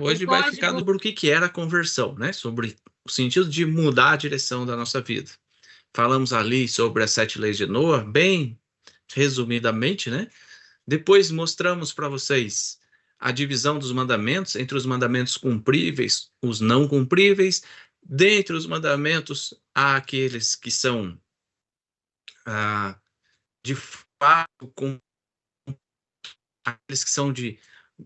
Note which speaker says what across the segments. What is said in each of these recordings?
Speaker 1: hoje vai ficar sobre o que era a conversão, né? Sobre o sentido de mudar a direção da nossa vida. Falamos ali sobre as 7 leis de Noa, bem resumidamente, né? Depois mostramos para vocês a divisão dos mandamentos entre os mandamentos cumpríveis, os não cumpríveis. Dentre os mandamentos, há aqueles que são de fato, aqueles que são de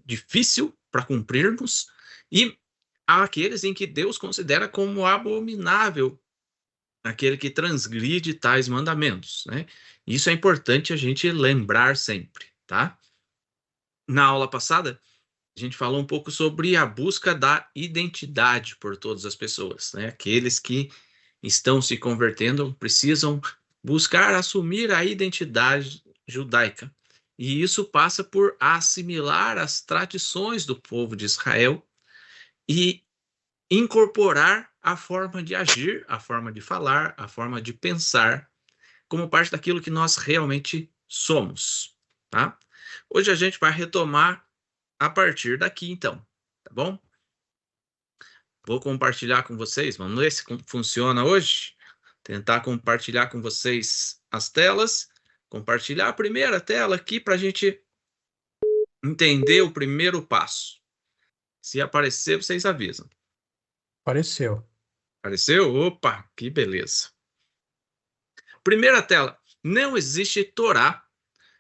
Speaker 1: difícil para cumprirmos, e há aqueles em que Deus considera como abominável aquele que transgride tais mandamentos, né? Isso é importante a gente lembrar sempre, tá? Na aula passada, a gente falou um pouco sobre a busca da identidade por todas as pessoas, né? Aqueles que estão se convertendo precisam buscar assumir a identidade judaica. E isso passa por assimilar as tradições do povo de Israel e incorporar a forma de agir, a forma de falar, a forma de pensar, como parte daquilo que nós realmente somos, tá? Hoje a gente vai retomar a partir daqui, então, tá bom? Vou compartilhar com vocês, vamos ver se funciona hoje. Tentar compartilhar com vocês as telas. Compartilhar a primeira tela aqui para a gente entender o primeiro passo. Se aparecer, vocês avisam.
Speaker 2: Apareceu.
Speaker 1: Apareceu? Opa, que beleza. Primeira tela. Não existe Torá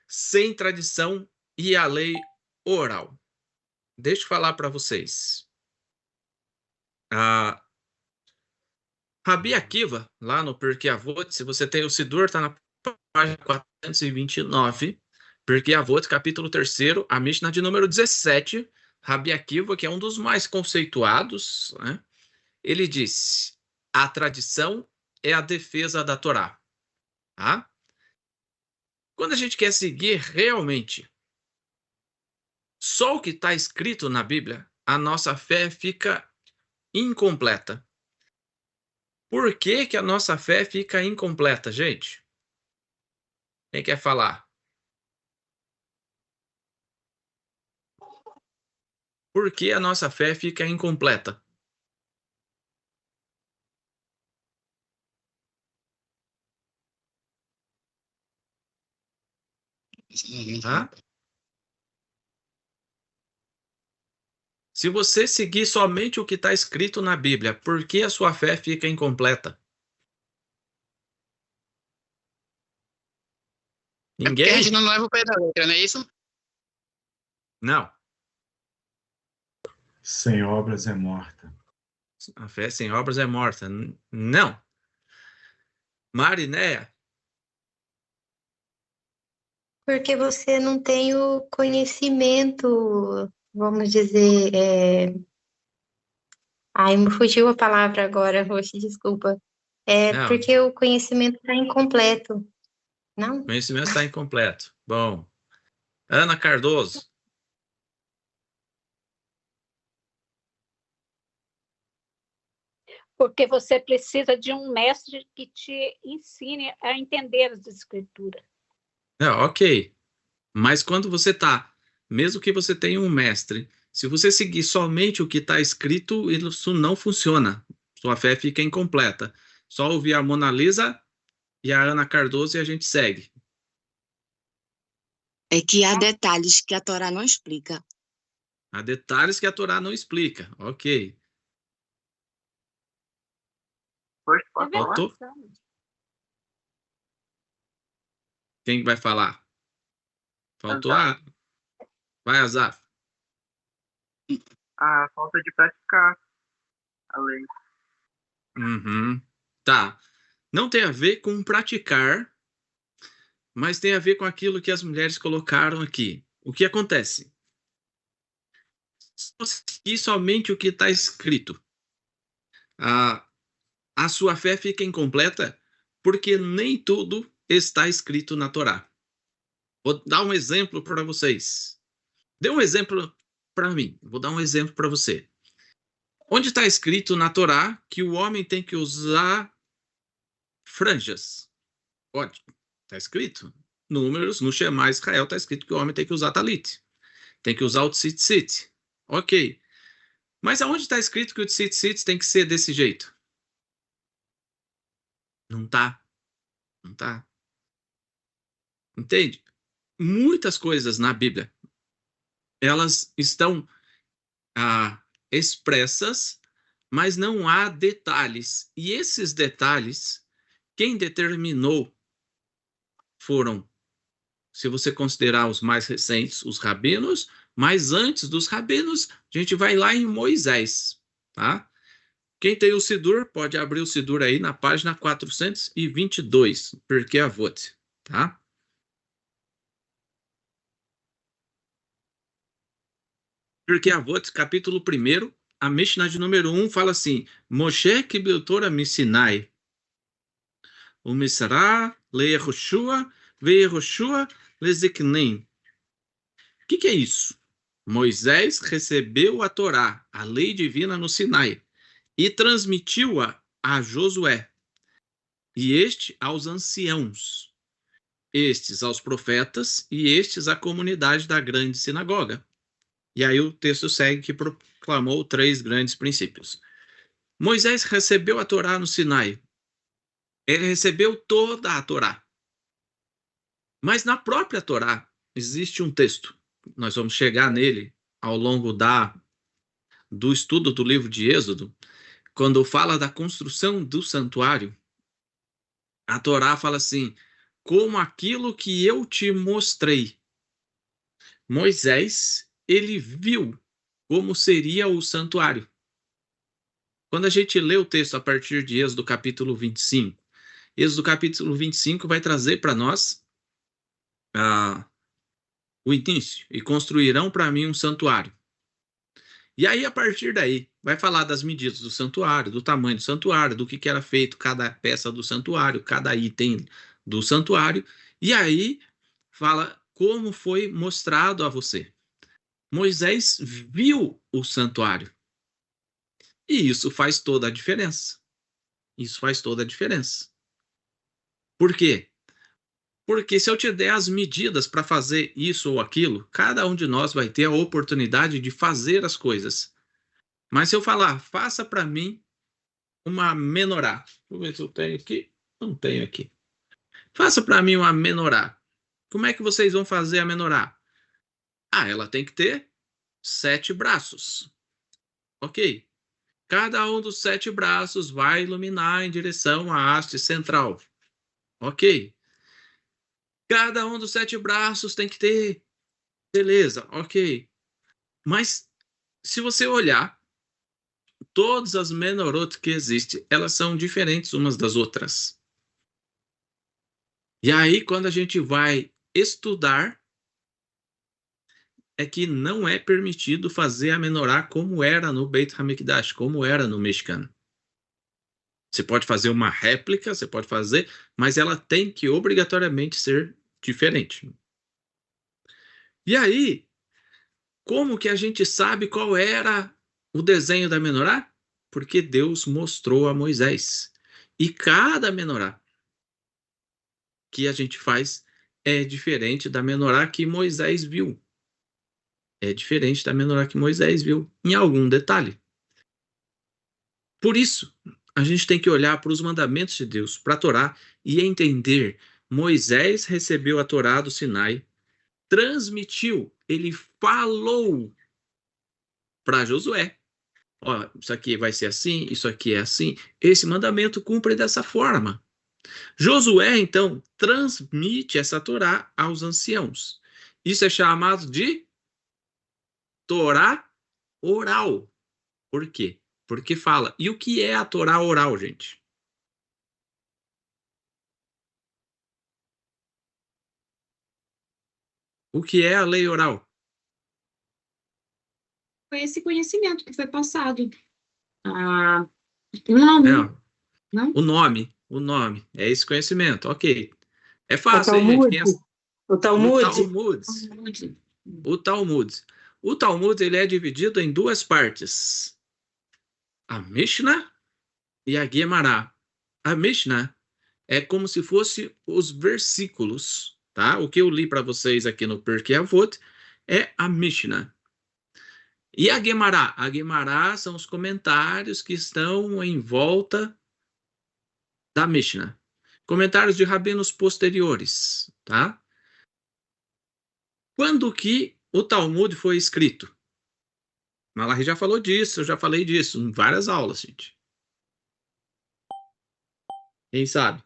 Speaker 1: sem tradição e a lei oral. Deixa eu falar para vocês. Rabi Akiva, lá no Pirkei Avot, se você tem o Sidur, está na página 429, Pirkei Avot, capítulo 3, a Mishnah de número 17, Rabi Akiva, que é um dos mais conceituados, né? Ele disse: a tradição é a defesa da Torá. Tá? Quando a gente quer seguir realmente só o que está escrito na Bíblia, a nossa fé fica incompleta. Por que que a nossa fé fica incompleta, gente? Quem quer falar? Por que a nossa fé fica incompleta? Tá? Se você seguir somente o que está escrito na Bíblia, por que a sua fé fica incompleta?
Speaker 3: É porque a
Speaker 1: Ninguém?
Speaker 3: gente não leva o pé da letra, não é isso?
Speaker 1: Não.
Speaker 4: Sem obras é morta.
Speaker 1: A fé sem obras é morta. Não. Marinéia?
Speaker 5: Porque você não tem o conhecimento, vamos dizer. Ai, me fugiu a palavra agora, Roxy, desculpa.
Speaker 1: Não.
Speaker 5: Porque o conhecimento está incompleto, não?
Speaker 1: O conhecimento está incompleto. Bom. Ana Cardoso?
Speaker 6: Porque você precisa de um mestre que te ensine a entender as escrituras.
Speaker 1: Não, ok. Mas quando você está, mesmo que você tenha um mestre, se você seguir somente o que está escrito, isso não funciona. Sua fé fica incompleta. Só ouvir a Mona Lisa e a Ana Cardoso e a gente segue.
Speaker 7: É que há detalhes que a Torá não explica.
Speaker 1: Há detalhes que a Torá não explica. Ok. Faltou? Quem vai falar? Faltou a... Vai, Azaf.
Speaker 8: A falta de praticar a lei.
Speaker 1: Uhum. Tá. Não tem a ver com praticar, mas tem a ver com aquilo que as mulheres colocaram aqui. O que acontece? Se você seguir somente o que está escrito, a sua fé fica incompleta porque nem tudo está escrito na Torá. Vou dar um exemplo para vocês. Dê um exemplo para mim. Vou dar um exemplo para você. Onde está escrito na Torá que o homem tem que usar franjas? Onde? Está escrito. Números, no Shema Israel, está escrito que o homem tem que usar talit. Tem que usar o tzitzit. Ok. Mas aonde está escrito que o tzitzit tem que ser desse jeito? Não tá. Não tá. Entende? Muitas coisas na Bíblia, elas estão expressas, mas não há detalhes. E esses detalhes, quem determinou foram, se você considerar os mais recentes, os rabinos, mas antes dos rabinos, a gente vai lá em Moisés, tá? Quem tem o Sidur, pode abrir o Sidur aí na página 422, Pirkei Avot, tá? Pirkei Avot, capítulo 1, a Mishnah de número 1 fala assim: Moshe quibil Torah misinai, umisra leYehoshua veYehoshua leziknem. O que é isso? Moisés recebeu a Torá, a lei divina no Sinai, e transmitiu-a a Josué, e este aos anciãos, estes aos profetas, e estes à comunidade da grande sinagoga. E aí o texto segue que proclamou 3 grandes princípios. Moisés recebeu a Torá no Sinai. Ele recebeu toda a Torá. Mas na própria Torá existe um texto. Nós vamos chegar nele ao longo do estudo do livro de Êxodo. Quando fala da construção do santuário, a Torá fala assim: como aquilo que eu te mostrei. Moisés, ele viu como seria o santuário. Quando a gente lê o texto a partir de Êxodo capítulo 25, Êxodo capítulo 25 vai trazer para nós o início: e construirão para mim um santuário. E aí, a partir daí, vai falar das medidas do santuário, do tamanho do santuário, do que era feito cada peça do santuário, cada item do santuário, e aí fala como foi mostrado a você. Moisés viu o santuário. E isso faz toda a diferença. Isso faz toda a diferença. Por quê? Porque se eu te der as medidas para fazer isso ou aquilo, cada um de nós vai ter a oportunidade de fazer as coisas. Mas se eu falar, faça para mim uma menorá. Vou ver se eu tenho aqui. Não tenho aqui. Faça para mim uma menorá. Como é que vocês vão fazer a menorá? Ela tem que ter 7 braços. Ok. Cada um dos 7 braços vai iluminar em direção à haste central. Ok. Cada um dos 7 braços tem que ter. Beleza, ok. Mas, se você olhar, todas as menorot que existem, elas são diferentes umas das outras. E aí, quando a gente vai estudar, é que não é permitido fazer a menorá como era no Beit HaMikdash, como era no Mishkan. Você pode fazer uma réplica, você pode fazer, mas ela tem que obrigatoriamente ser diferente. E aí, como que a gente sabe qual era o desenho da menorá? Porque Deus mostrou a Moisés. E cada menorá que a gente faz é diferente da menorá que Moisés viu. É diferente da menorá que Moisés viu, em algum detalhe. Por isso, a gente tem que olhar para os mandamentos de Deus, para a Torá, e entender: Moisés recebeu a Torá do Sinai, transmitiu, ele falou para Josué: isso aqui vai ser assim, isso aqui é assim, esse mandamento cumpre dessa forma. Josué, então, transmite essa Torá aos anciãos. Isso é chamado de Torá oral. Por quê? Porque fala. E o que é a Torá oral, gente? O que é a lei oral?
Speaker 9: Foi esse conhecimento que foi passado. Não.
Speaker 1: O nome. É esse conhecimento. Ok. É fácil, hein, gente?
Speaker 10: O Talmud.
Speaker 1: O Talmud. O Talmud, ele é dividido em 2 partes: a Mishnah e a Guemará. A Mishnah é como se fosse os versículos, tá? O que eu li para vocês aqui no Pirkei Avot é a Mishnah. E a Guemará? A Guemará são os comentários que estão em volta da Mishnah. Comentários de rabinos posteriores, tá? Quando que o Talmud foi escrito? Malachi já falou disso, eu já falei disso em várias aulas, gente. Quem sabe?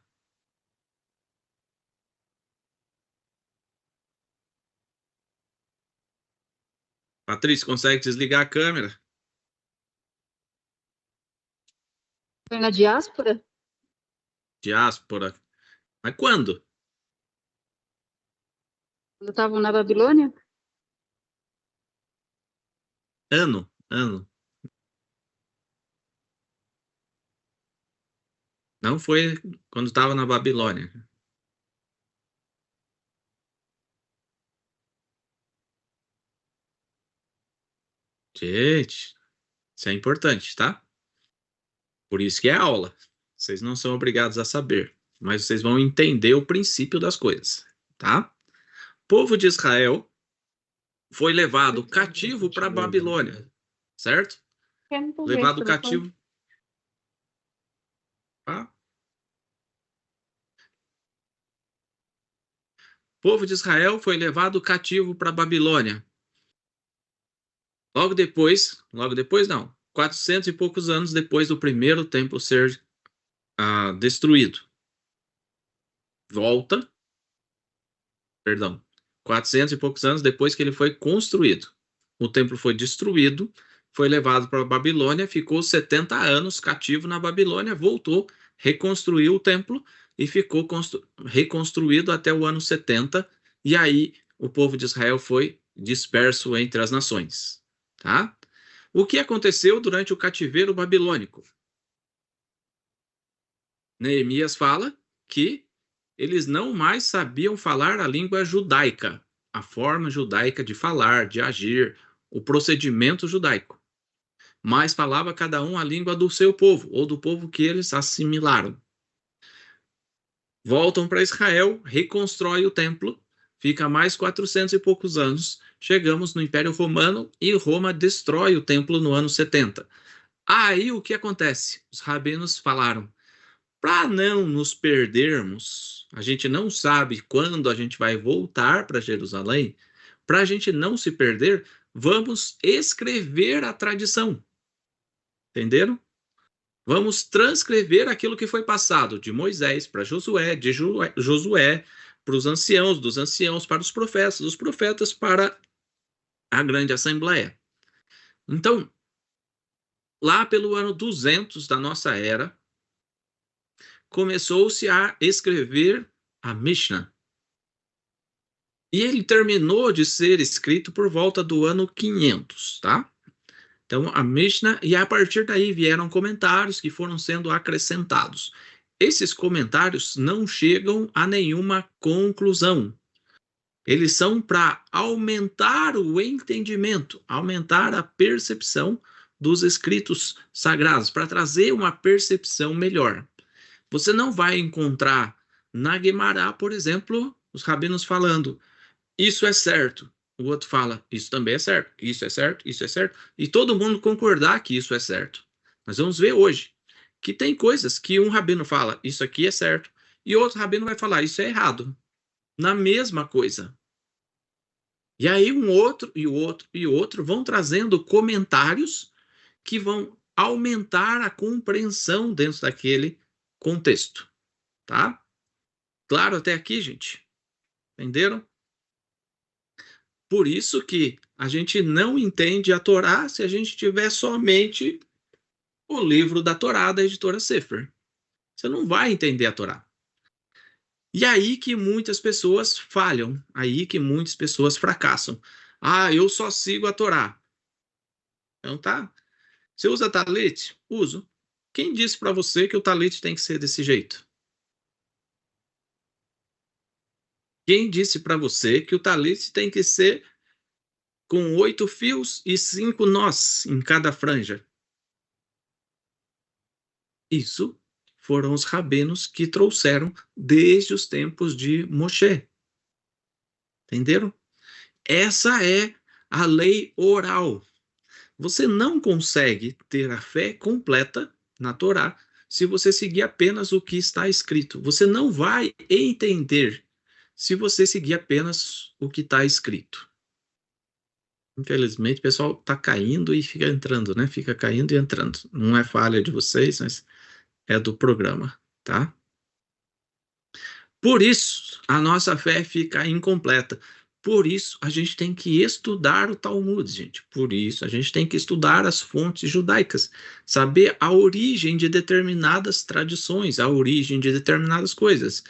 Speaker 1: Patrícia, consegue desligar a câmera?
Speaker 6: Foi na diáspora?
Speaker 1: Diáspora. Mas quando?
Speaker 6: Quando estavam na Babilônia?
Speaker 1: Ano. Não foi quando estava na Babilônia. Gente, isso é importante, tá? Por isso que é aula. Vocês não são obrigados a saber, mas vocês vão entender o princípio das coisas, tá? O povo de Israel foi levado cativo para a Babilônia, certo? Levado cativo. Tá? O povo de Israel foi levado cativo para a Babilônia. Logo depois não, 400 e poucos anos depois do primeiro templo ser destruído. 400 e poucos anos depois que ele foi construído. O templo foi destruído, foi levado para a Babilônia, ficou 70 anos cativo na Babilônia, voltou, reconstruiu o templo e ficou reconstruído até o ano 70, e aí o povo de Israel foi disperso entre as nações. Tá? O que aconteceu durante o cativeiro babilônico? Neemias fala que eles não mais sabiam falar a língua judaica, a forma judaica de falar, de agir, o procedimento judaico. Mas falava cada um a língua do seu povo, ou do povo que eles assimilaram. Voltam para Israel, reconstrói o templo, fica mais 400 e poucos anos, chegamos no Império Romano e Roma destrói o templo no ano 70. Aí o que acontece? Os rabinos falaram, para não nos perdermos, a gente não sabe quando a gente vai voltar para Jerusalém, para a gente não se perder, vamos escrever a tradição. Entenderam? Vamos transcrever aquilo que foi passado de Moisés para Josué, de Josué para os anciãos, dos anciãos para os profetas, dos profetas para a grande assembleia. Então, lá pelo ano 200 da nossa era, começou-se a escrever a Mishnah. E ele terminou de ser escrito por volta do ano 500, tá? Então, a Mishnah, e a partir daí vieram comentários que foram sendo acrescentados. Esses comentários não chegam a nenhuma conclusão. Eles são para aumentar o entendimento, aumentar a percepção dos escritos sagrados, para trazer uma percepção melhor. Você não vai encontrar na Guemará, por exemplo, os rabinos falando, isso é certo. O outro fala, isso também é certo, isso é certo, isso é certo. E todo mundo concordar que isso é certo. Nós vamos ver hoje que tem coisas que um rabino fala, isso aqui é certo, e outro rabino vai falar, isso é errado. Na mesma coisa. E aí um outro e o outro e o outro vão trazendo comentários que vão aumentar a compreensão dentro daquele contexto. Tá? Claro até aqui, gente? Entenderam? Por isso que a gente não entende a Torá se a gente tiver somente o livro da Torá da editora Sefer. Você não vai entender a Torá. E aí que muitas pessoas falham, aí que muitas pessoas fracassam. Eu só sigo a Torá. Então tá. Você usa talit? Uso. Quem disse para você que o talit tem que ser desse jeito? Quem disse para você que o talit tem que ser com 8 fios e 5 nós em cada franja? Isso foram os rabinos que trouxeram desde os tempos de Moshe. Entenderam? Essa é a lei oral. Você não consegue ter a fé completa na Torá se você seguir apenas o que está escrito. Você não vai entender se você seguir apenas o que está escrito. Infelizmente, o pessoal está caindo e fica entrando, né? Fica caindo e entrando. Não é falha de vocês, mas é do programa, tá? Por isso, a nossa fé fica incompleta. Por isso, a gente tem que estudar o Talmud, gente. Por isso, a gente tem que estudar as fontes judaicas, saber a origem de determinadas tradições, a origem de determinadas coisas.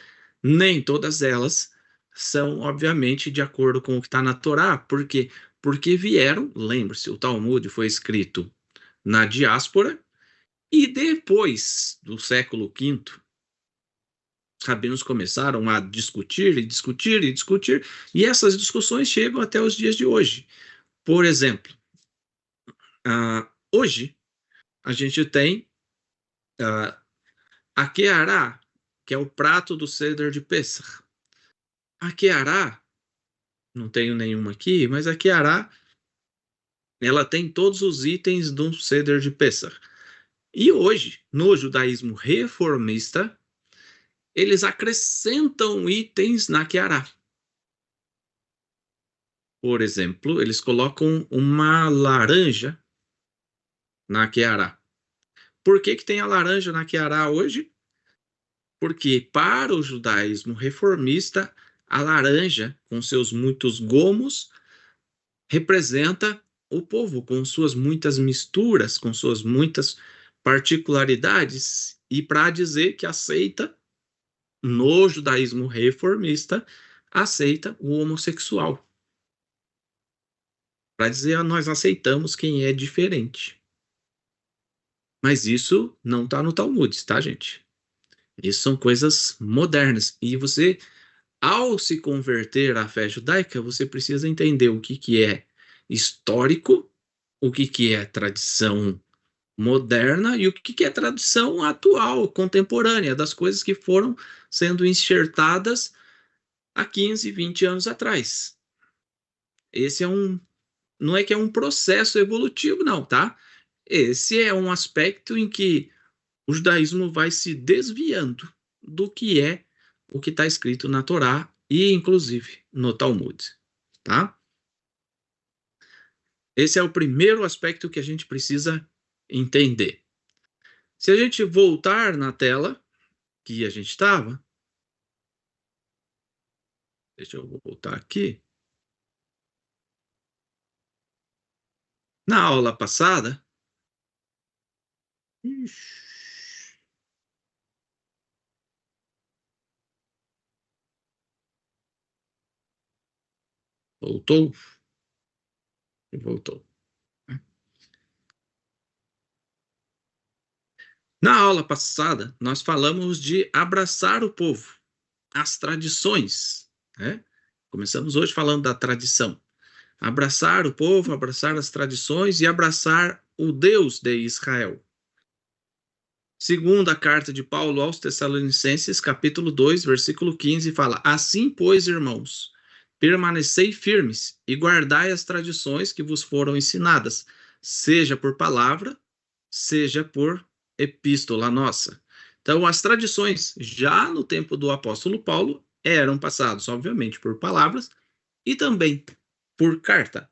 Speaker 1: Nem todas elas são, obviamente, de acordo com o que está na Torá. Por quê? Porque vieram, lembre-se, o Talmud foi escrito na diáspora e depois do século V, rabinos começaram a discutir e discutir e discutir, e essas discussões chegam até os dias de hoje. Por exemplo, hoje a gente tem a Keará, que é o prato do Seder de Pesach. A Keará, não tenho nenhuma aqui, mas a Keará, ela tem todos os itens do Seder de Pesach. E hoje, no judaísmo reformista, eles acrescentam itens na Keará. Por exemplo, eles colocam uma laranja na Keará. Por que tem a laranja na Keará hoje? Porque para o judaísmo reformista, a laranja, com seus muitos gomos, representa o povo, com suas muitas misturas, com suas muitas particularidades, e para dizer que aceita, no judaísmo reformista, aceita o homossexual. Para dizer, nós aceitamos quem é diferente. Mas isso não está no Talmud, tá, gente? Isso são coisas modernas. E você, ao se converter à fé judaica, você precisa entender o que é histórico, o que é tradição moderna e o que é tradição atual, contemporânea, das coisas que foram sendo enxertadas há 15, 20 anos atrás. Esse não é que é um processo evolutivo, não, tá? Esse é um aspecto em que o judaísmo vai se desviando do que é o que está escrito na Torá e, inclusive, no Talmud, tá? Esse é o primeiro aspecto que a gente precisa entender. Se a gente voltar na tela que a gente estava, deixa eu voltar aqui. Na aula passada, voltou? Voltou. Na aula passada, nós falamos de abraçar o povo, as tradições, né? Começamos hoje falando da tradição. Abraçar o povo, abraçar as tradições e abraçar o Deus de Israel. Segunda carta de Paulo aos Tessalonicenses, capítulo 2, versículo 15, fala: Assim, pois, irmãos, permanecei firmes e guardai as tradições que vos foram ensinadas, seja por palavra, seja por epístola nossa. Então, as tradições, já no tempo do apóstolo Paulo, eram passadas, obviamente, por palavras e também por carta.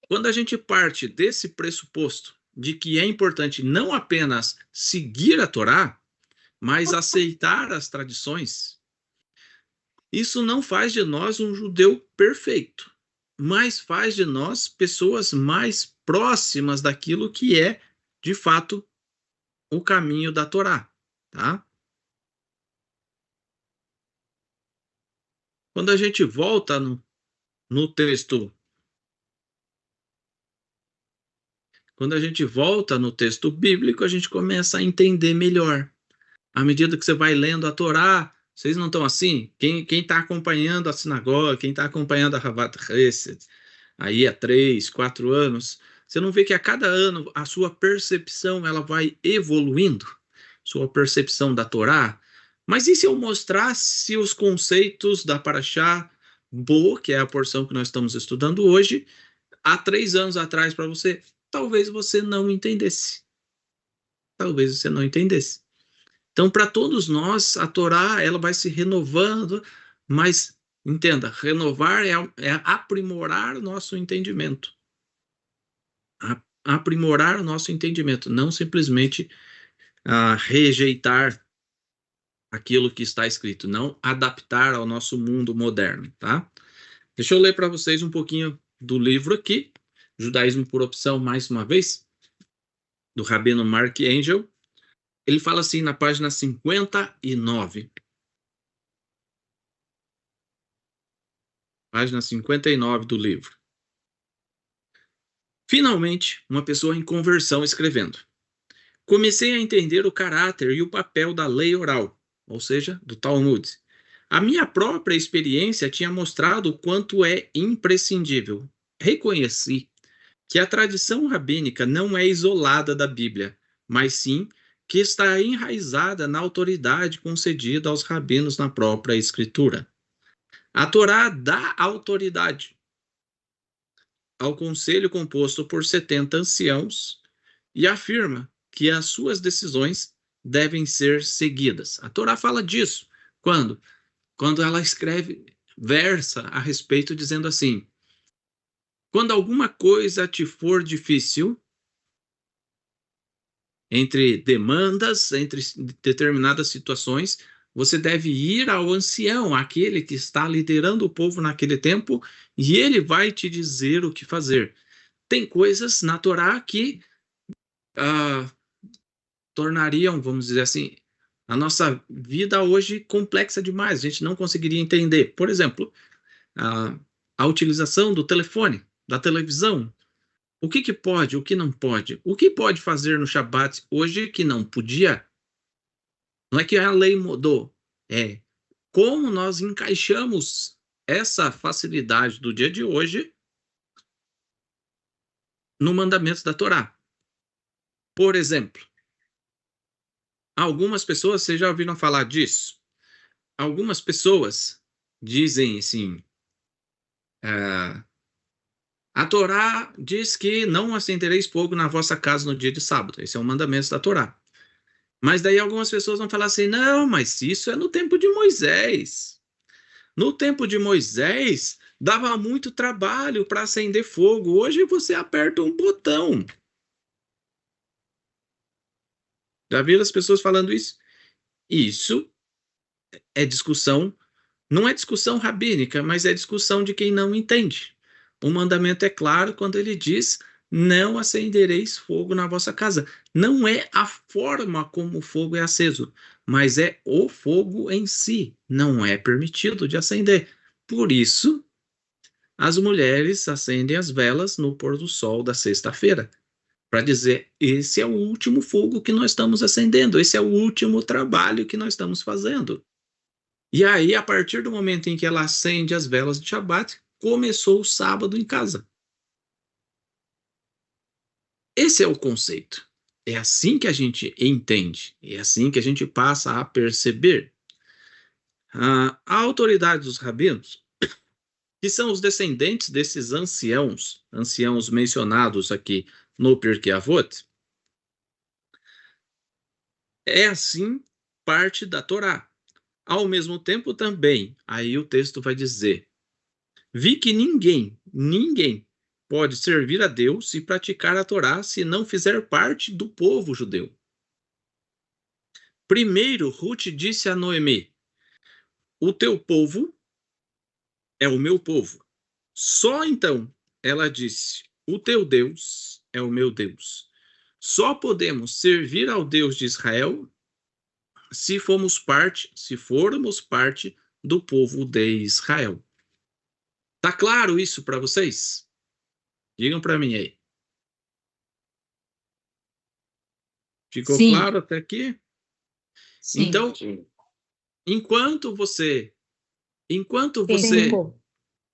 Speaker 1: Quando a gente parte desse pressuposto de que é importante não apenas seguir a Torá, mas aceitar as tradições, isso não faz de nós um judeu perfeito, mas faz de nós pessoas mais próximas daquilo que é, de fato, o caminho da Torá, tá? Quando a gente volta no texto, quando a gente volta no texto bíblico, a gente começa a entender melhor. À medida que você vai lendo a Torá, vocês não estão assim? Quem está acompanhando a sinagoga, quem está acompanhando a Havat Hesed, aí há 3, 4 anos, você não vê que a cada ano a sua percepção ela vai evoluindo? Sua percepção da Torá? Mas e se eu mostrasse os conceitos da Parashá Bo, que é a porção que nós estamos estudando hoje, há 3 anos atrás para você, talvez você não entendesse. Talvez você não entendesse. Então, para todos nós, a Torá ela vai se renovando, mas entenda, renovar é aprimorar o nosso entendimento. Aprimorar o nosso entendimento, não simplesmente rejeitar aquilo que está escrito, não adaptar ao nosso mundo moderno, tá? Deixa eu ler para vocês um pouquinho do livro aqui, Judaísmo por Opção, mais uma vez, do Rabino Mark Engel. Ele fala assim na página 59. Página 59 do livro. Finalmente, uma pessoa em conversão escrevendo. Comecei a entender o caráter e o papel da lei oral, ou seja, do Talmud. A minha própria experiência tinha mostrado o quanto é imprescindível. Reconheci que a tradição rabínica não é isolada da Bíblia, mas sim que está enraizada na autoridade concedida aos rabinos na própria Escritura. A Torá dá autoridade ao conselho composto por 70 anciãos e afirma que as suas decisões devem ser seguidas. A Torá fala disso. Quando? Quando ela versa a respeito dizendo assim: quando alguma coisa te for difícil, entre demandas, entre determinadas situações, você deve ir ao ancião, aquele que está liderando o povo naquele tempo, e ele vai te dizer o que fazer. Tem coisas na Torá que tornariam, vamos dizer assim, a nossa vida hoje complexa demais, a gente não conseguiria entender. Por exemplo, a utilização do telefone, da televisão. O que pode, o que não pode? O que pode fazer no Shabat hoje que não podia? Não é que a lei mudou, é como nós encaixamos essa facilidade do dia de hoje no mandamento da Torá. Por exemplo, algumas pessoas, vocês já ouviram falar disso? Algumas pessoas dizem assim, a Torá diz que não acendereis fogo na vossa casa no dia de sábado. Esse é um mandamento da Torá. Mas daí algumas pessoas vão falar assim, não, mas isso é no tempo de Moisés. No tempo de Moisés, dava muito trabalho para acender fogo. Hoje você aperta um botão. Já viram as pessoas falando isso? Isso é discussão, não é discussão rabínica, mas é discussão de quem não entende. O mandamento é claro quando ele diz, não acendereis fogo na vossa casa. Não é a forma como o fogo é aceso, mas é o fogo em si. Não é permitido de acender. Por isso, as mulheres acendem as velas no pôr do sol da sexta-feira, para dizer, esse é o último fogo que nós estamos acendendo, esse é o último trabalho que nós estamos fazendo. E aí, a partir do momento em que ela acende as velas de Shabat, começou o sábado em casa. Esse é o conceito. É assim que a gente entende, é assim que a gente passa a perceber. A autoridade dos rabinos, que são os descendentes desses anciãos mencionados aqui no Pirkei Avot, é assim parte da Torá. Ao mesmo tempo também, aí o texto vai dizer, vi que ninguém pode servir a Deus e praticar a Torá se não fizer parte do povo judeu. Primeiro, Ruth disse a Noemi, o teu povo é o meu povo. Só então ela disse, o teu Deus é o meu Deus. Só podemos servir ao Deus de Israel se formos parte do povo de Israel. Tá claro isso para vocês? Digam para mim aí. Ficou
Speaker 7: Sim.
Speaker 1: claro até aqui?
Speaker 7: Sim.
Speaker 1: Então, enquanto você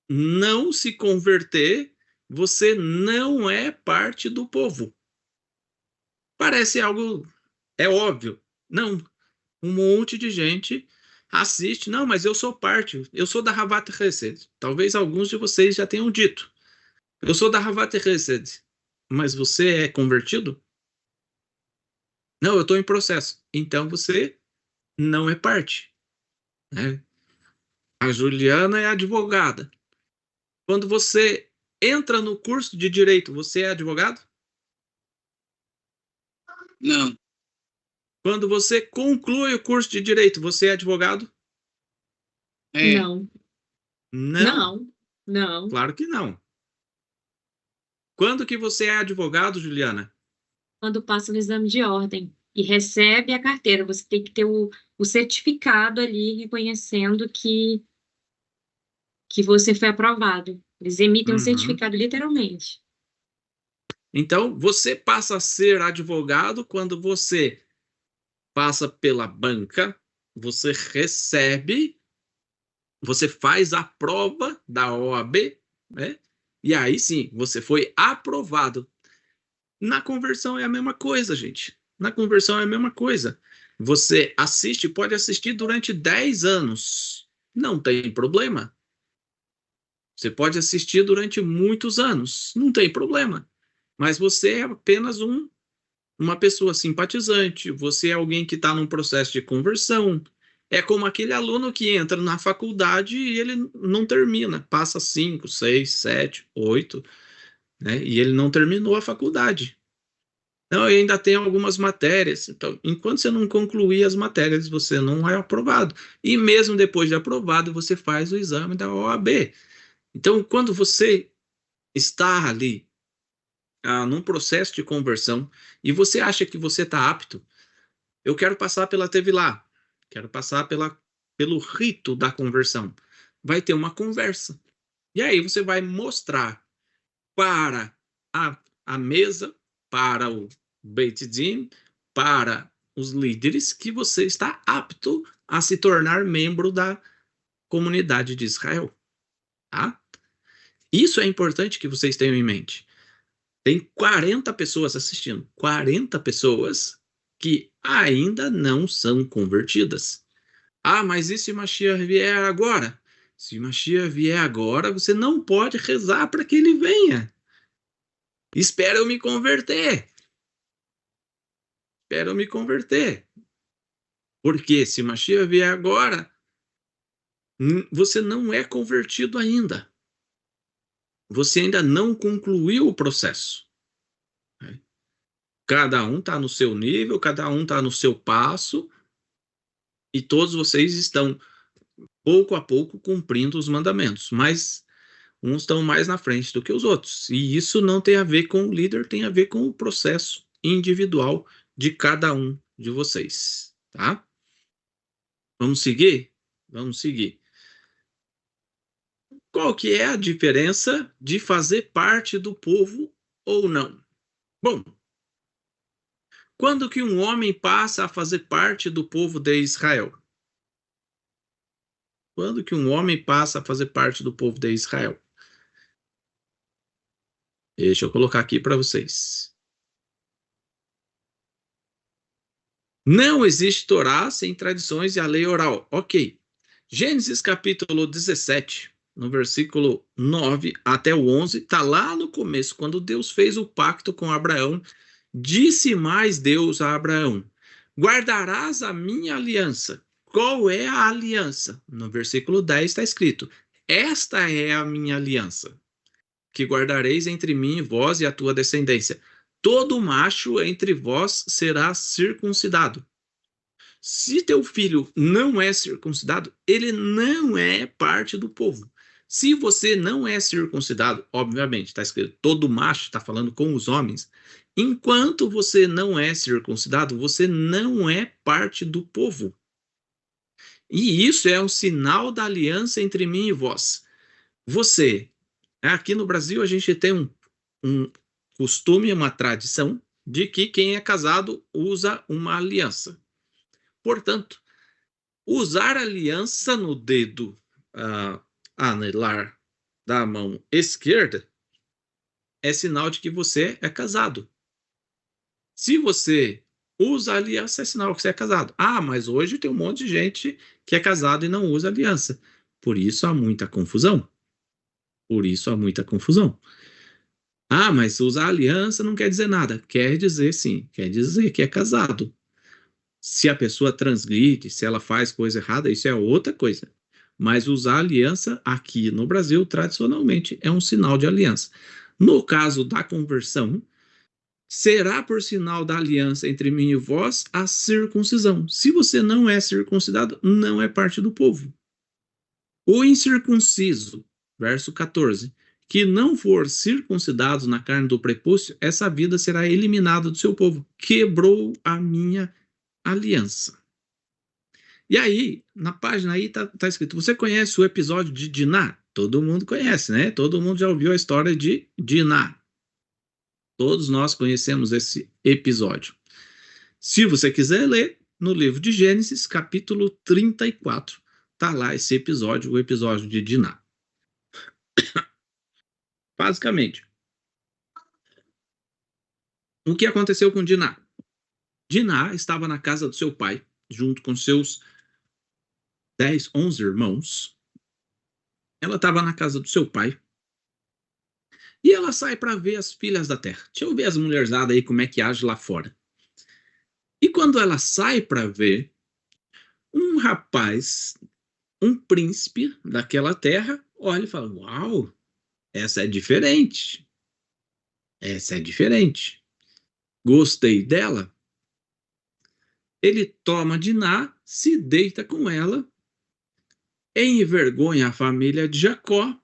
Speaker 1: não se converter, você não é parte do povo. Parece algo, é óbvio. Não, um monte de gente assiste. Não, mas eu sou parte, eu sou da Havat Hesed. Talvez alguns de vocês já tenham dito. Eu sou da Havat Hesed, mas você é convertido? Não, eu estou em processo. Então você não é parte, né? A Juliana é advogada. Quando você entra no curso de direito, você é advogado?
Speaker 3: Não.
Speaker 1: Quando você conclui o curso de direito, você é advogado?
Speaker 3: É.
Speaker 9: Não.
Speaker 1: Não.
Speaker 9: Não. Não.
Speaker 1: Claro que não. Quando que você é advogado, Juliana?
Speaker 9: Quando passa no exame de ordem e recebe a carteira, você tem que ter o certificado ali reconhecendo que você foi aprovado. Eles emitem um
Speaker 1: Uhum.
Speaker 9: certificado literalmente.
Speaker 1: Então, você passa a ser advogado quando você passa pela banca, você recebe, você faz a prova da OAB, né? E aí sim, você foi aprovado. Na conversão é a mesma coisa, gente. Na conversão é a mesma coisa. Você assiste, pode assistir durante 10 anos. Não tem problema. Você pode assistir durante muitos anos. Não tem problema. Mas você é apenas uma pessoa simpatizante. Você é alguém que está num processo de conversão. É como aquele aluno que entra na faculdade e ele não termina. Passa 5, 6, 7, 8, né? E ele não terminou a faculdade. Não, e ainda tem algumas matérias. Então, enquanto você não concluir as matérias, você não é aprovado. E mesmo depois de aprovado, você faz o exame da OAB. Então, quando você está ali, num processo de conversão, e você acha que você está apto, eu quero passar pela Tevilá, quero passar pelo rito da conversão. Vai ter uma conversa. E aí você vai mostrar para a mesa, para o Beit Din, para os líderes, que você está apto a se tornar membro da comunidade de Israel. Tá? Isso é importante que vocês tenham em mente. Tem 40 pessoas assistindo. 40 pessoas que ainda não são convertidas. Ah, mas e se Mashiach vier agora? Se Mashiach vier agora, você não pode rezar para que ele venha. Espera eu me converter. Espera eu me converter. Porque se Mashiach vier agora, você não é convertido ainda. Você ainda não concluiu o processo. Cada um está no seu nível, cada um está no seu passo, e todos vocês estão, pouco a pouco, cumprindo os mandamentos, mas uns estão mais na frente do que os outros. E isso não tem a ver com o líder, tem a ver com o processo individual de cada um de vocês, tá? Vamos seguir? Vamos seguir. Qual que é a diferença de fazer parte do povo ou não? Bom, quando que um homem passa a fazer parte do povo de Israel? Quando que um homem passa a fazer parte do povo de Israel? Deixa eu colocar aqui para vocês. Não existe Torá sem tradições e a lei oral. Ok. Gênesis capítulo 17, no versículo 9 até o 11, está lá no começo, quando Deus fez o pacto com Abraão. Disse mais Deus a Abraão: guardarás a minha aliança. Qual é a aliança? No versículo 10 está escrito: esta é a minha aliança, que guardareis entre mim e vós e a tua descendência. Todo macho entre vós será circuncidado. Se teu filho não é circuncidado, ele não é parte do povo. Se você não é circuncidado, obviamente, está escrito todo macho, está falando com os homens. Enquanto você não é circuncidado, você não é parte do povo. E isso é um sinal da aliança entre mim e vós. Você, aqui no Brasil, a gente tem um costume, uma tradição de que quem é casado usa uma aliança. Portanto, usar aliança no dedo anelar da mão esquerda é sinal de que você é casado. Se você usa aliança, é sinal que você é casado. Ah, mas hoje tem um monte de gente que é casado e não usa aliança. Por isso há muita confusão. Por isso há muita confusão. Ah, mas usar aliança não quer dizer nada. Quer dizer sim, quer dizer que é casado. Se a pessoa transgride, se ela faz coisa errada, isso é outra coisa. Mas usar aliança aqui no Brasil, tradicionalmente, é um sinal de aliança. No caso da conversão, será por sinal da aliança entre mim e vós a circuncisão. Se você não é circuncidado, não é parte do povo. O incircunciso, verso 14, que não for circuncidado na carne do prepúcio, essa vida será eliminada do seu povo. Quebrou a minha aliança. E aí, na página aí tá escrito, você conhece o episódio de Diná? Todo mundo conhece, né? Todo mundo já ouviu a história de Diná. Todos nós conhecemos esse episódio. Se você quiser ler, no livro de Gênesis, capítulo 34, tá lá esse episódio, o episódio de Diná. Basicamente, o que aconteceu com Diná? Diná estava na casa do seu pai, junto com seus 10, 11 irmãos. Ela estava na casa do seu pai. E ela sai para ver as filhas da terra. Deixa eu ver as mulherzadas aí como é que age lá fora. E quando ela sai para ver, um rapaz, um príncipe daquela terra, olha e fala, uau, essa é diferente. Essa é diferente. Gostei dela. Ele toma Diná, se deita com ela, envergonha a família de Jacó,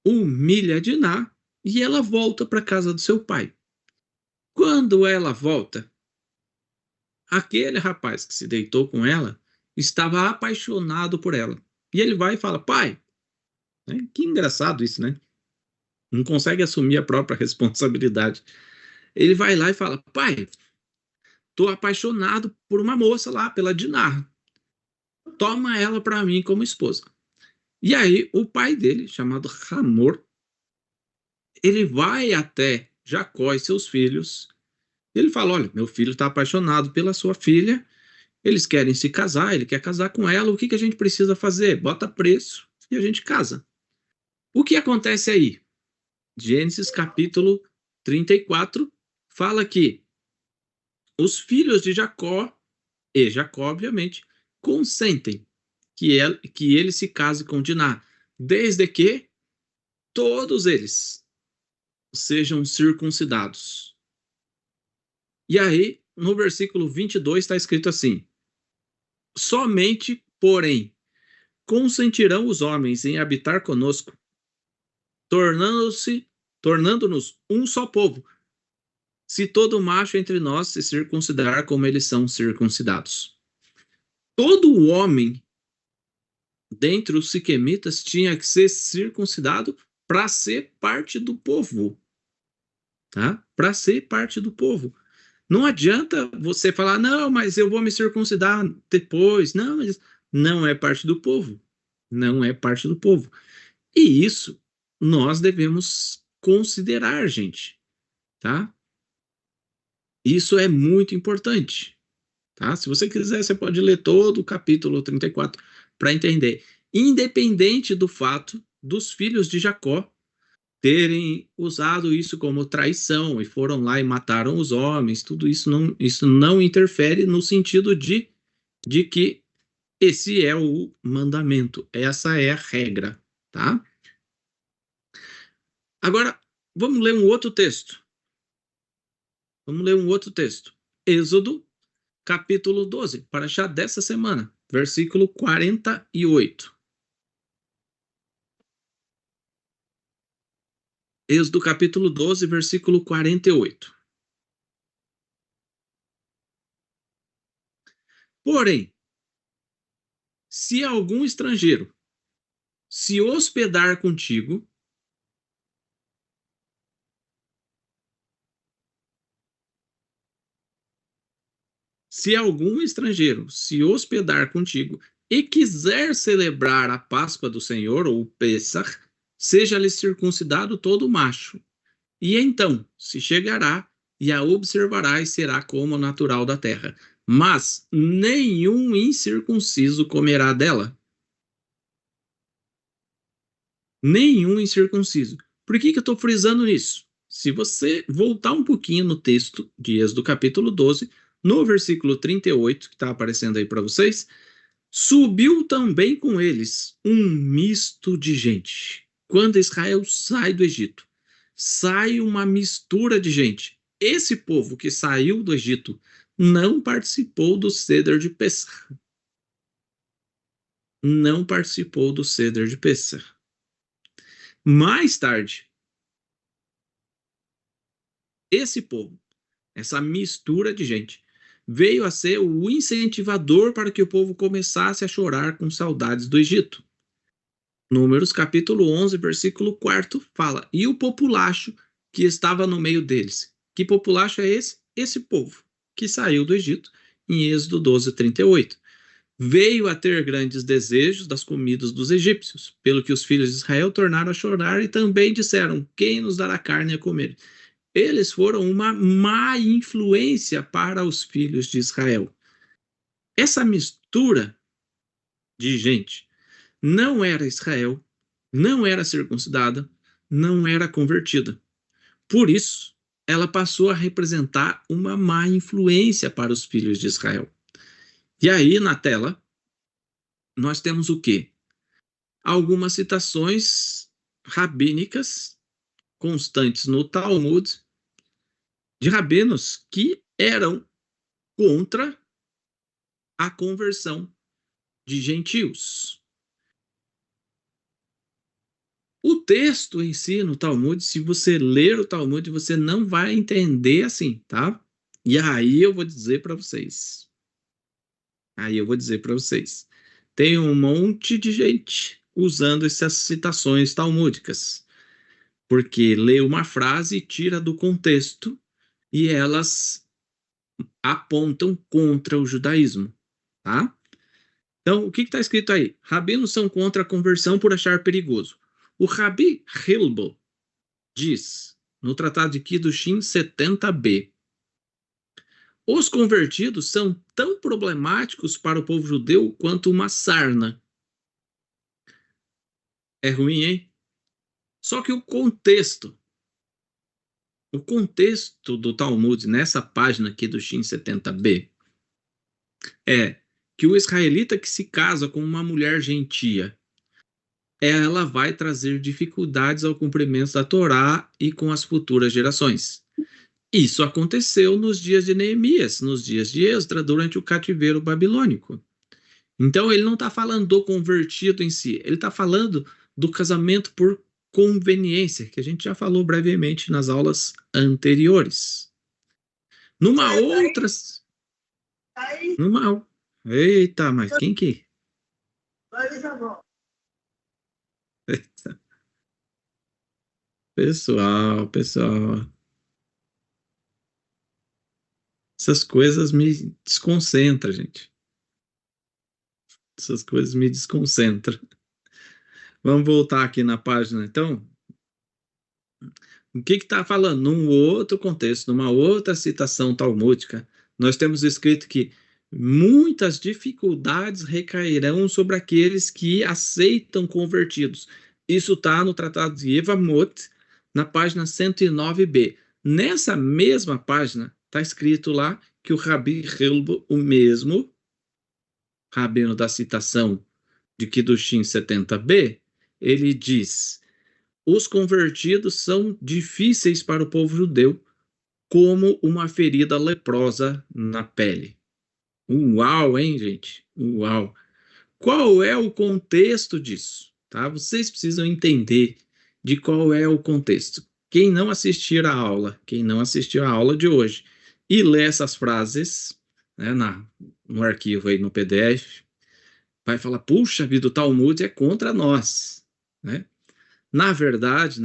Speaker 1: humilha Diná e ela volta para a casa do seu pai. Quando ela volta, aquele rapaz que se deitou com ela estava apaixonado por ela. E ele vai e fala, pai, né? Que engraçado isso, né? Não consegue assumir a própria responsabilidade. Ele vai lá e fala, pai, tô apaixonado por uma moça lá, pela Diná. Toma ela para mim como esposa. E aí o pai dele, chamado Hamor, ele vai até Jacó e seus filhos. Ele fala, olha, meu filho está apaixonado pela sua filha, eles querem se casar, ele quer casar com ela, o que a gente precisa fazer? Bota preço e a gente casa. O que acontece aí? Gênesis capítulo 34 fala que os filhos de Jacó, e Jacó, obviamente, consentem que ele se case com Diná, desde que todos eles sejam circuncidados. E aí, no versículo 22 está escrito assim, somente, porém, consentirão os homens em habitar conosco, tornando-nos um só povo, se todo macho entre nós se circuncidar como eles são circuncidados. Todo homem dentre os siquemitas tinha que ser circuncidado para ser parte do povo, tá? Para ser parte do povo. Não adianta você falar, não, mas eu vou me circuncidar depois. Não, mas não é parte do povo. Não é parte do povo. E isso nós devemos considerar, gente, tá? Isso é muito importante, tá? Se você quiser, você pode ler todo o capítulo 34 para entender. Independente do fato dos filhos de Jacó terem usado isso como traição e foram lá e mataram os homens, tudo isso não interfere no sentido de que esse é o mandamento, essa é a regra, tá? Agora, vamos ler um outro texto. Êxodo, capítulo 12, paraxá dessa semana, versículo 48. Êxodo capítulo 12, versículo 48. Porém, se algum estrangeiro se hospedar contigo, e quiser celebrar a Páscoa do Senhor, ou Pêssar, seja-lhe circuncidado todo macho. E então se chegará e a observará e será como natural da terra. Mas nenhum incircunciso comerá dela. Nenhum incircunciso. Por que eu estou frisando nisso? Se você voltar um pouquinho no texto de Êxodo capítulo 12, no versículo 38, que está aparecendo aí para vocês, subiu também com eles um misto de gente. Quando Israel sai do Egito, sai uma mistura de gente. Esse povo que saiu do Egito não participou do Seder de Pessah. Não participou do Seder de Pessah. Mais tarde, esse povo, essa mistura de gente, veio a ser o incentivador para que o povo começasse a chorar com saudades do Egito. Números capítulo 11, versículo 4 fala: e o populacho que estava no meio deles. Que populacho é esse? Esse povo que saiu do Egito, em Êxodo 12, 38. Veio a ter grandes desejos das comidas dos egípcios, pelo que os filhos de Israel tornaram a chorar e também disseram: quem nos dará carne a comer? Eles foram uma má influência para os filhos de Israel. Essa mistura de gente não era Israel, não era circuncidada, não era convertida. Por isso, ela passou a representar uma má influência para os filhos de Israel. E aí, na tela, nós temos o quê? Algumas citações rabínicas constantes no Talmud de rabinos que eram contra a conversão de gentios. O texto em si no Talmud, se você ler o Talmud, você não vai entender assim, tá? E aí eu vou dizer para vocês. Tem um monte de gente usando essas citações talmúdicas, porque lê uma frase e tira do contexto e elas apontam contra o judaísmo, tá? Então, o que está escrito aí? Rabinos são contra a conversão por achar perigoso. O Rabi Hilbo diz, no Tratado de Kiddushin 70b, os convertidos são tão problemáticos para o povo judeu quanto uma sarna. É ruim, hein? Só que o contexto do Talmud, nessa página aqui do Shin 70b, é que o israelita que se casa com uma mulher gentia, ela vai trazer dificuldades ao cumprimento da Torá e com as futuras gerações. Isso aconteceu nos dias de Neemias, nos dias de Esdra, durante o cativeiro babilônico. Então, ele não está falando do convertido em si, ele está falando do casamento por conveniência, que a gente já falou brevemente nas aulas anteriores. Eita, mas quem que? Pessoal. Essas coisas me desconcentram, gente. Essas coisas me desconcentram. Vamos voltar aqui na página, então. O que está falando? Num outro contexto, numa outra citação talmúdica, nós temos escrito que muitas dificuldades recairão sobre aqueles que aceitam convertidos. Isso está no Tratado de Yevamot, na página 109b. Nessa mesma página, está escrito lá que o Rabi Hilbo, o mesmo rabino da citação de Kiddushin 70b, ele diz: os convertidos são difíceis para o povo judeu, como uma ferida leprosa na pele. Uau, hein, gente? Uau! Qual é o contexto disso? Tá? Vocês precisam entender de qual é o contexto. Quem não assistiu a aula de hoje e lê essas frases, né, no arquivo aí no PDF, vai falar: puxa vida, o Talmud é contra nós, né? Na verdade,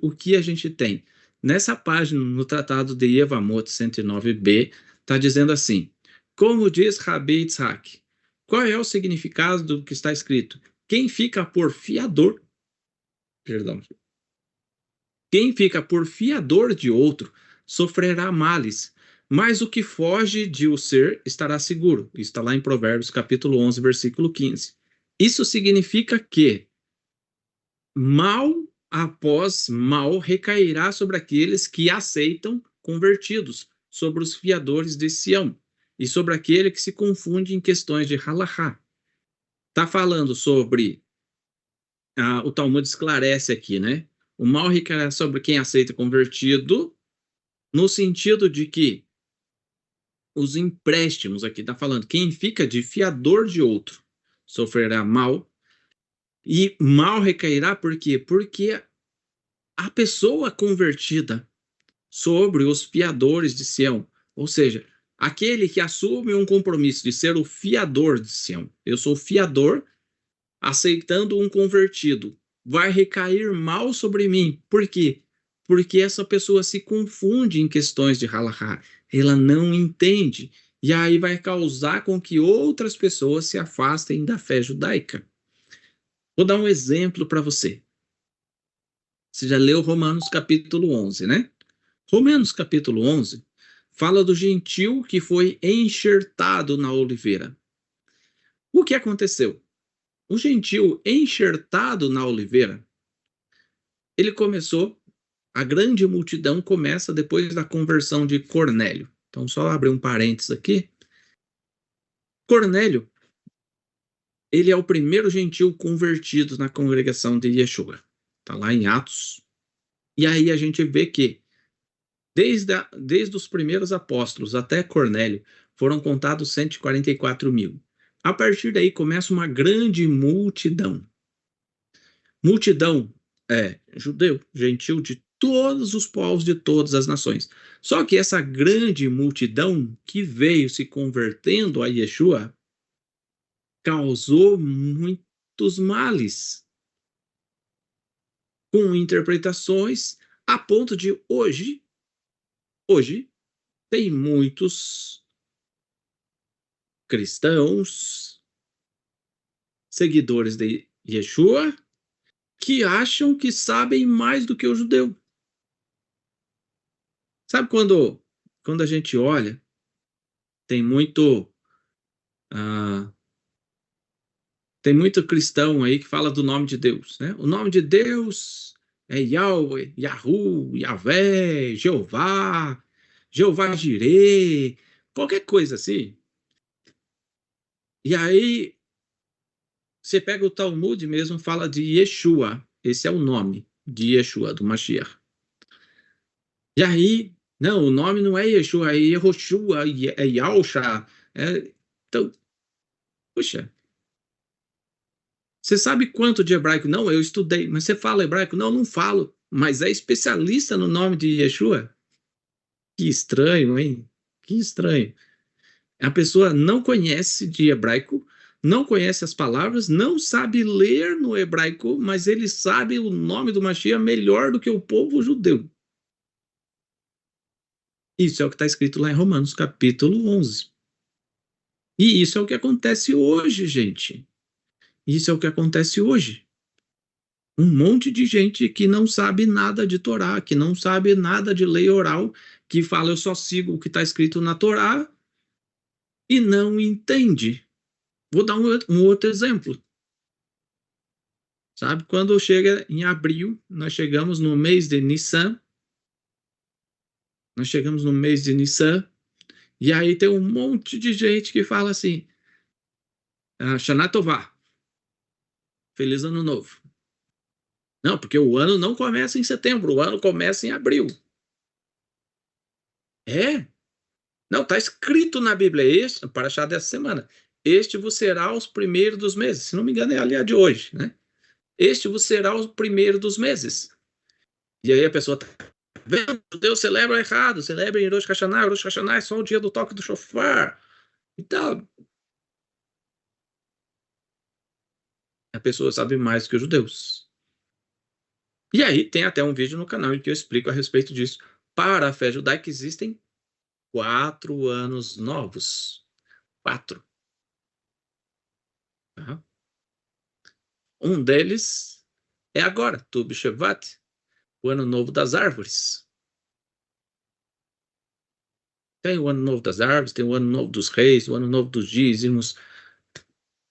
Speaker 1: o que a gente tem? Nessa página, no Tratado de Yevamot 109b, está dizendo assim: como diz Rabi Yitzhak, qual é o significado do que está escrito? Quem fica por fiador de outro sofrerá males, mas o que foge de o ser estará seguro. Isso está lá em Provérbios capítulo 11, versículo 15. Isso significa que mal após mal recairá sobre aqueles que aceitam convertidos, sobre os fiadores de Sião, e sobre aquele que se confunde em questões de halahá. Está falando sobre, o Talmud esclarece aqui, né? O mal recairá sobre quem aceita convertido, no sentido de que os empréstimos, aqui está falando, quem fica de fiador de outro sofrerá mal, e mal recairá por quê? Porque a pessoa convertida sobre os fiadores de Sião, ou seja, aquele que assume um compromisso de ser o fiador de Sião. Eu sou fiador, aceitando um convertido. Vai recair mal sobre mim. Por quê? Porque essa pessoa se confunde em questões de halahá. Ela não entende. E aí vai causar com que outras pessoas se afastem da fé judaica. Vou dar um exemplo para você. Você já leu Romanos capítulo 11, né? Romanos capítulo 11 fala do gentil que foi enxertado na oliveira. O que aconteceu? O gentil enxertado na oliveira, ele começou, a grande multidão começa depois da conversão de Cornélio. Então, só abrir um parênteses aqui. Cornélio, ele é o primeiro gentil convertido na congregação de Yeshua. Está lá em Atos. E aí a gente vê que desde os primeiros apóstolos até Cornélio, foram contados 144 mil. A partir daí começa uma grande multidão. Multidão é judeu, gentil, de todos os povos, de todas as nações. Só que essa grande multidão que veio se convertendo a Yeshua causou muitos males, com interpretações, a ponto de hoje tem muitos cristãos, seguidores de Yeshua, que acham que sabem mais do que o judeu. Sabe quando a gente olha, tem muito cristão aí que fala do nome de Deus, né? O nome de Deus é Yahweh, Yahu, Yahvé, Jeová, Jeová Jireh, qualquer coisa assim. E aí, você pega o Talmud mesmo, fala de Yeshua. Esse é o nome de Yeshua, do Mashiach. E aí, não, o nome não é Yeshua, é Yehoshua, é Yahusha. Então, puxa, você sabe quanto de hebraico? Não, eu estudei. Mas você fala hebraico? Não, não falo. Mas é especialista no nome de Yeshua? Que estranho, hein? Que estranho. A pessoa não conhece de hebraico, não conhece as palavras, não sabe ler no hebraico, mas ele sabe o nome do Mashiach melhor do que o povo judeu. Isso é o que está escrito lá em Romanos, capítulo 11. E isso é o que acontece hoje, gente. Isso é o que acontece hoje. Um monte de gente que não sabe nada de Torá, que não sabe nada de lei oral, que fala, eu só sigo o que está escrito na Torá, e não entende. Vou dar um outro exemplo. Sabe, quando chega em abril, nós chegamos no mês de Nissan, e aí tem um monte de gente que fala assim, Shana Tová, Feliz Ano Novo. Não, porque o ano não começa em setembro, o ano começa em abril. Não, está escrito na Bíblia, para achar dessa semana, este vos será os primeiros dos meses. Se não me engano, é ali a de hoje, né? Este vos será o primeiro dos meses. E aí a pessoa está vendo, Deus celebra errado, celebra em Rosh Hashanah é só o dia do toque do shofar. Então, a pessoa sabe mais que os judeus. E aí tem até um vídeo no canal em que eu explico a respeito disso. Para a fé judaica existem 4 anos novos. 4. Tá? Um deles é agora, Tu B'Shevat, o ano novo das árvores. Tem o ano novo das árvores, tem o ano novo dos reis, o ano novo dos dízimos.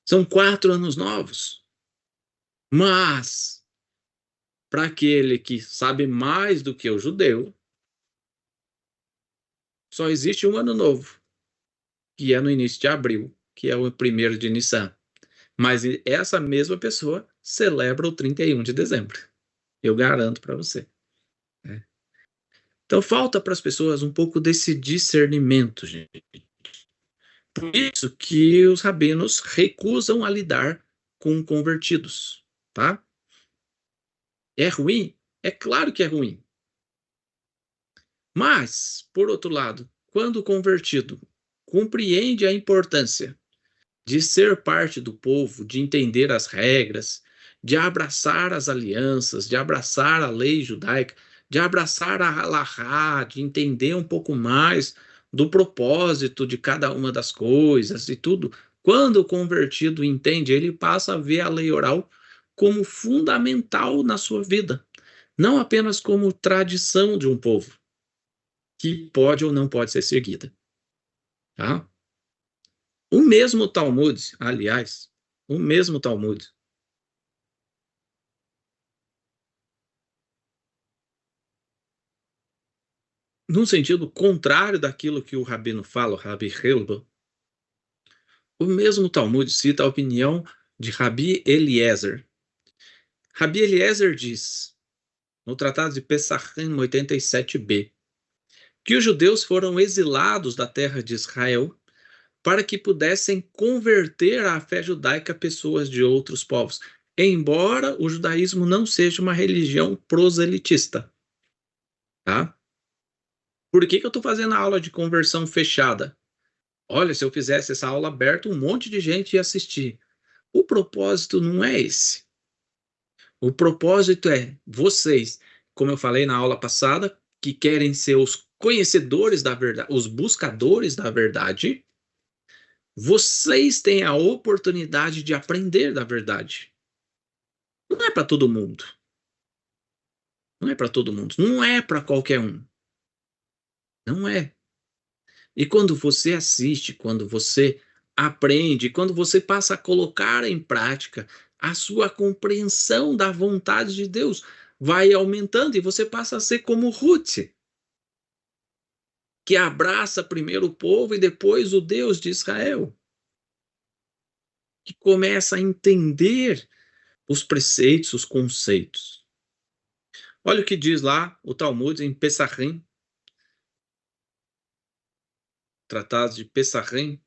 Speaker 1: São 4 anos novos. Mas para aquele que sabe mais do que o judeu, só existe um ano novo, que é no início de abril, que é o 1º de Nissan. Mas essa mesma pessoa celebra o 31 de dezembro. Eu garanto para você. Né? Então, falta para as pessoas um pouco desse discernimento, gente. Por isso que os rabinos recusam a lidar com convertidos, tá? É ruim? É claro que é ruim. Mas, por outro lado, quando o convertido compreende a importância de ser parte do povo, de entender as regras, de abraçar as alianças, de abraçar a lei judaica, de abraçar a halahá, de entender um pouco mais do propósito de cada uma das coisas e tudo, quando o convertido entende, ele passa a ver a lei oral como fundamental na sua vida, não apenas como tradição de um povo, que pode ou não pode ser seguida. Tá? O mesmo Talmud, aliás, num sentido contrário daquilo que o rabino fala, o Rabi Hilba, o mesmo Talmud cita a opinião de Rabi Eliezer. Rabi Eliezer diz, no Tratado de Pesachim 87b, que os judeus foram exilados da terra de Israel para que pudessem converter à fé judaica pessoas de outros povos, embora o judaísmo não seja uma religião proselitista. Tá? Por que eu estou fazendo a aula de conversão fechada? Olha, se eu fizesse essa aula aberta, um monte de gente ia assistir. O propósito não é esse. O propósito é vocês, como eu falei na aula passada, que querem ser os conhecedores da verdade, os buscadores da verdade, vocês têm a oportunidade de aprender da verdade. Não é para todo mundo. Não é para todo mundo. Não é para qualquer um. Não é. E quando você assiste, quando você aprende, quando você passa a colocar em prática, a sua compreensão da vontade de Deus vai aumentando e você passa a ser como Ruth, que abraça primeiro o povo e depois o Deus de Israel, que começa a entender os preceitos, os conceitos. Olha o que diz lá o Talmud em Pesachim, Tratado de Pesachim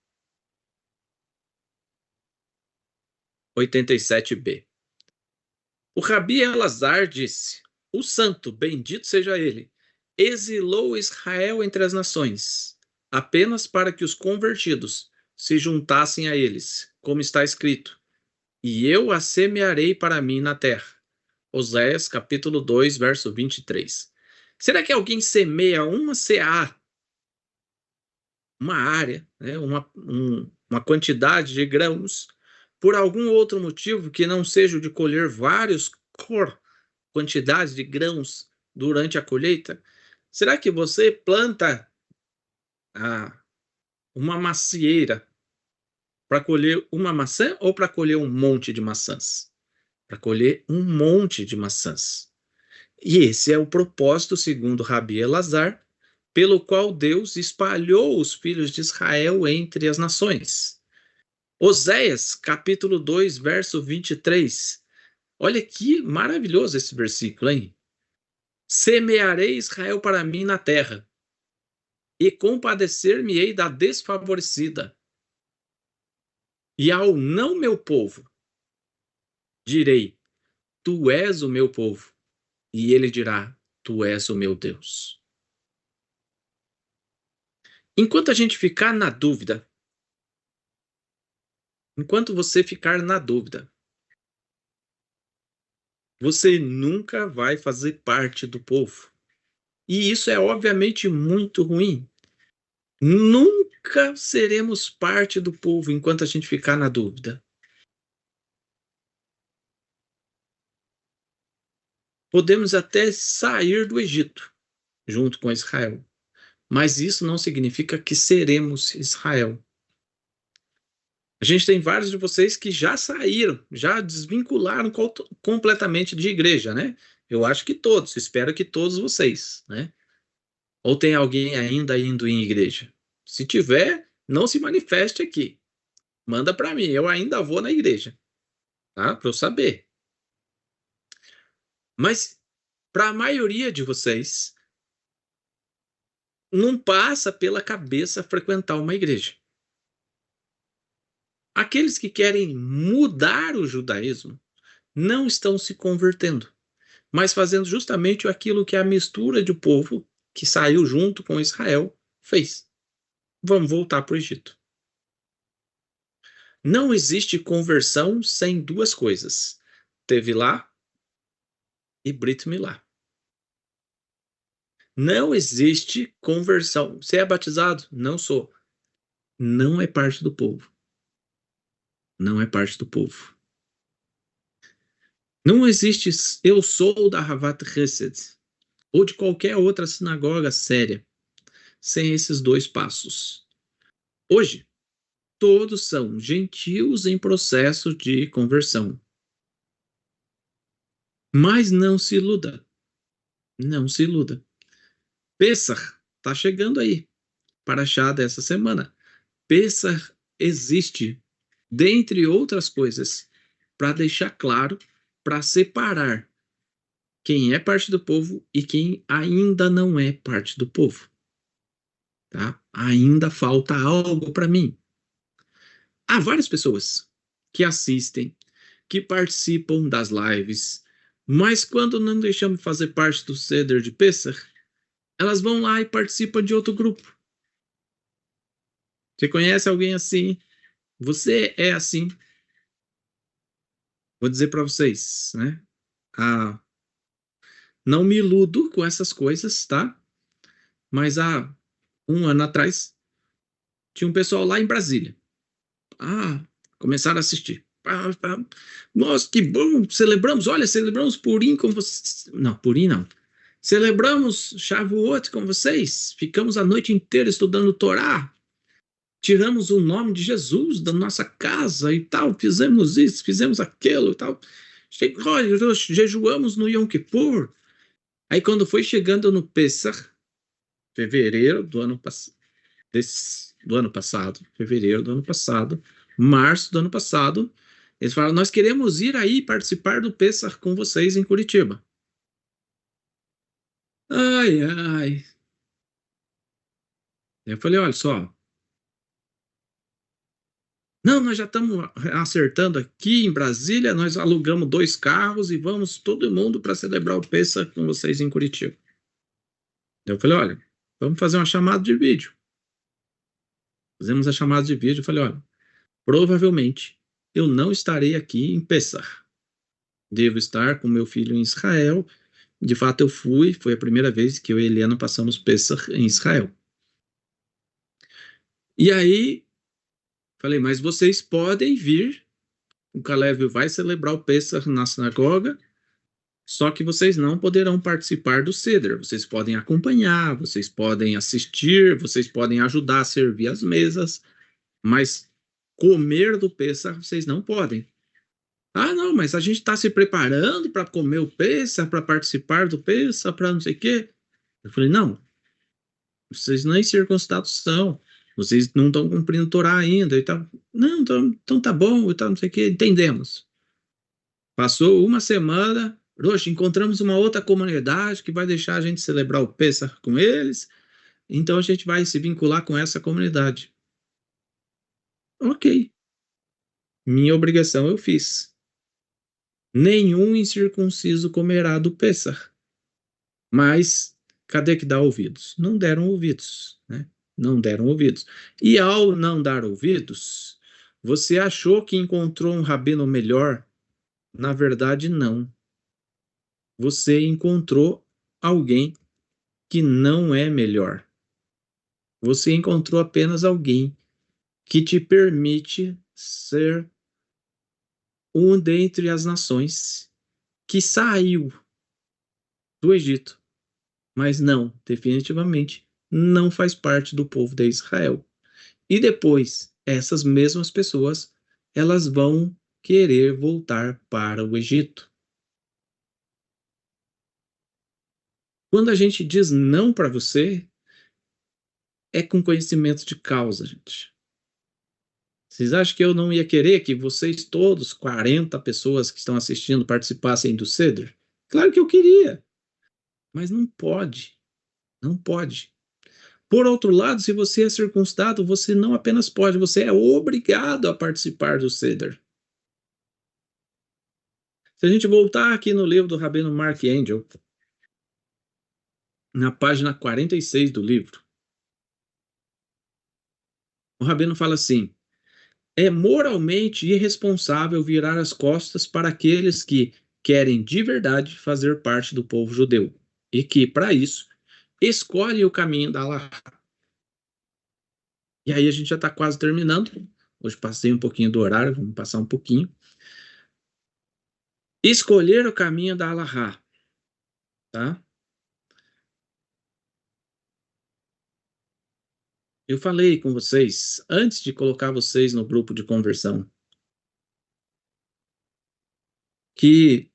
Speaker 1: 87b. O Rabi Elazar disse, o santo, bendito seja ele, exilou Israel entre as nações, apenas para que os convertidos se juntassem a eles, como está escrito, e eu a semearei para mim na terra. Oséias, capítulo 2, verso 23. Será que alguém semeia uma seá, uma área, né, uma quantidade de grãos, por algum outro motivo que não seja o de colher vários quantidades de grãos durante a colheita? Será que você planta uma macieira para colher uma maçã ou para colher um monte de maçãs? Para colher um monte de maçãs. E esse é o propósito, segundo Rabi Elazar, pelo qual Deus espalhou os filhos de Israel entre as nações. Oséias, capítulo 2, verso 23. Olha que maravilhoso esse versículo, hein? Semearei Israel para mim na terra, e compadecer-me-ei da desfavorecida. E ao não meu povo, direi, tu és o meu povo, e ele dirá, tu és o meu Deus. Enquanto a gente ficar na dúvida, enquanto você ficar na dúvida, você nunca vai fazer parte do povo. E isso é obviamente muito ruim. Nunca seremos parte do povo enquanto a gente ficar na dúvida. Podemos até sair do Egito junto com Israel, mas isso não significa que seremos Israel. A gente tem vários de vocês que já saíram, já desvincularam completamente de igreja, né? Eu acho que todos, espero que todos vocês, né? Ou tem alguém ainda indo em igreja? Se tiver, não se manifeste aqui. Manda para mim, eu ainda vou na igreja, tá? Para eu saber. Mas para a maioria de vocês, não passa pela cabeça frequentar uma igreja. Aqueles que querem mudar o judaísmo não estão se convertendo, mas fazendo justamente aquilo que a mistura de povo que saiu junto com Israel fez. Vamos voltar para o Egito. Não existe conversão sem duas coisas: Tevilá e Brit Milá. Não existe conversão. Você é batizado? Não sou. Não é parte do povo. Não é parte do povo. Não existe eu sou da Havat Hesed ou de qualquer outra sinagoga séria sem esses dois passos. Hoje, todos são gentios em processo de conversão. Mas não se iluda. Não se iluda. Pessah está chegando aí. Paraxá dessa semana. Pessah existe, dentre outras coisas, para deixar claro, para separar quem é parte do povo e quem ainda não é parte do povo. Tá? Ainda falta algo para mim. Há várias pessoas que assistem, que participam das lives, mas quando não deixamos fazer parte do Seder de Pessah, elas vão lá e participam de outro grupo. Você conhece alguém assim? Você é assim? Vou dizer para vocês, né? Não me iludo com essas coisas, tá? Mas há um ano atrás, tinha um pessoal lá em Brasília. Começaram a assistir. Nossa, que bom! Celebramos Purim com vocês. Não, Purim não. Celebramos Shavuot com vocês. Ficamos a noite inteira estudando Torá. Tiramos o nome de Jesus da nossa casa e tal. Fizemos isso, fizemos aquilo e tal. Jejuamos no Yom Kippur. Aí quando foi chegando no Pessah, fevereiro do ano passado, março do ano passado, eles falaram: nós queremos ir aí participar do Pessah com vocês em Curitiba. Ai. Eu falei: olha só. Não, nós já estamos acertando aqui em Brasília, nós alugamos 2 carros e vamos todo mundo para celebrar o Pessah com vocês em Curitiba. Eu falei: olha, vamos fazer uma chamada de vídeo. Fizemos a chamada de vídeo. Eu falei: olha, provavelmente eu não estarei aqui em Pessah. Devo estar com meu filho em Israel. De fato, eu fui. Foi a primeira vez que eu e Eliana passamos Pessah em Israel. E aí, falei: mas vocês podem vir. O Caleb vai celebrar o Pessah na sinagoga, só que vocês não poderão participar do Seder. Vocês podem acompanhar, vocês podem assistir, vocês podem ajudar a servir as mesas, mas comer do Pessah vocês não podem. Não, mas a gente está se preparando para comer o Pessah, para participar do Pessah, para não sei o quê. Eu falei: não, vocês nem circuncidados são, vocês não estão cumprindo Torá ainda. E tal. Não, então tá bom, e tal, não sei o quê, entendemos. Passou uma semana, Roxa, encontramos uma outra comunidade que vai deixar a gente celebrar o Pessah com eles, então a gente vai se vincular com essa comunidade. Ok. Minha obrigação eu fiz. Nenhum incircunciso comerá do Pessah. Mas, cadê que dá ouvidos? Não deram ouvidos, né? Não deram ouvidos. E ao não dar ouvidos, você achou que encontrou um rabino melhor? Na verdade, não. Você encontrou alguém que não é melhor. Você encontrou apenas alguém que te permite ser um dentre as nações que saiu do Egito, mas não, definitivamente, não faz parte do povo de Israel. E depois, essas mesmas pessoas, elas vão querer voltar para o Egito. Quando a gente diz não para você, é com conhecimento de causa, gente. Vocês acham que eu não ia querer que vocês todos, 40 pessoas que estão assistindo, participassem do Ceder? Claro que eu queria, mas não pode. Não pode. Por outro lado, se você é circuncidado, você não apenas pode, você é obrigado a participar do Ceder. Se a gente voltar aqui no livro do Rabino Mark Angel, na página 46 do livro, o Rabino fala assim: é moralmente irresponsável virar as costas para aqueles que querem de verdade fazer parte do povo judeu e que, para isso, escolhem o caminho da Halahá. E aí a gente já está quase terminando. Hoje passei um pouquinho do horário, vamos passar um pouquinho. Escolher o caminho da Halahá, tá? Eu falei com vocês, antes de colocar vocês no grupo de conversão, que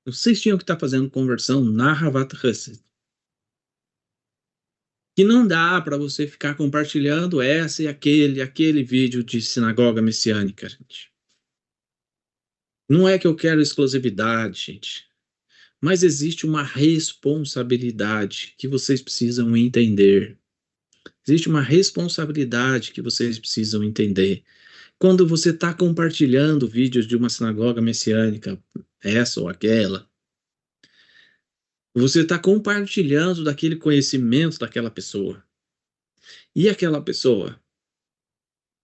Speaker 1: vocês tinham que estar fazendo conversão na Havat Hesed. Que não dá para você ficar compartilhando essa e aquele vídeo de sinagoga messiânica, gente. Não é que eu quero exclusividade, gente. Mas existe uma responsabilidade que vocês precisam entender. Existe uma responsabilidade que vocês precisam entender. Quando você está compartilhando vídeos de uma sinagoga messiânica, essa ou aquela, você está compartilhando daquele conhecimento daquela pessoa. E aquela pessoa,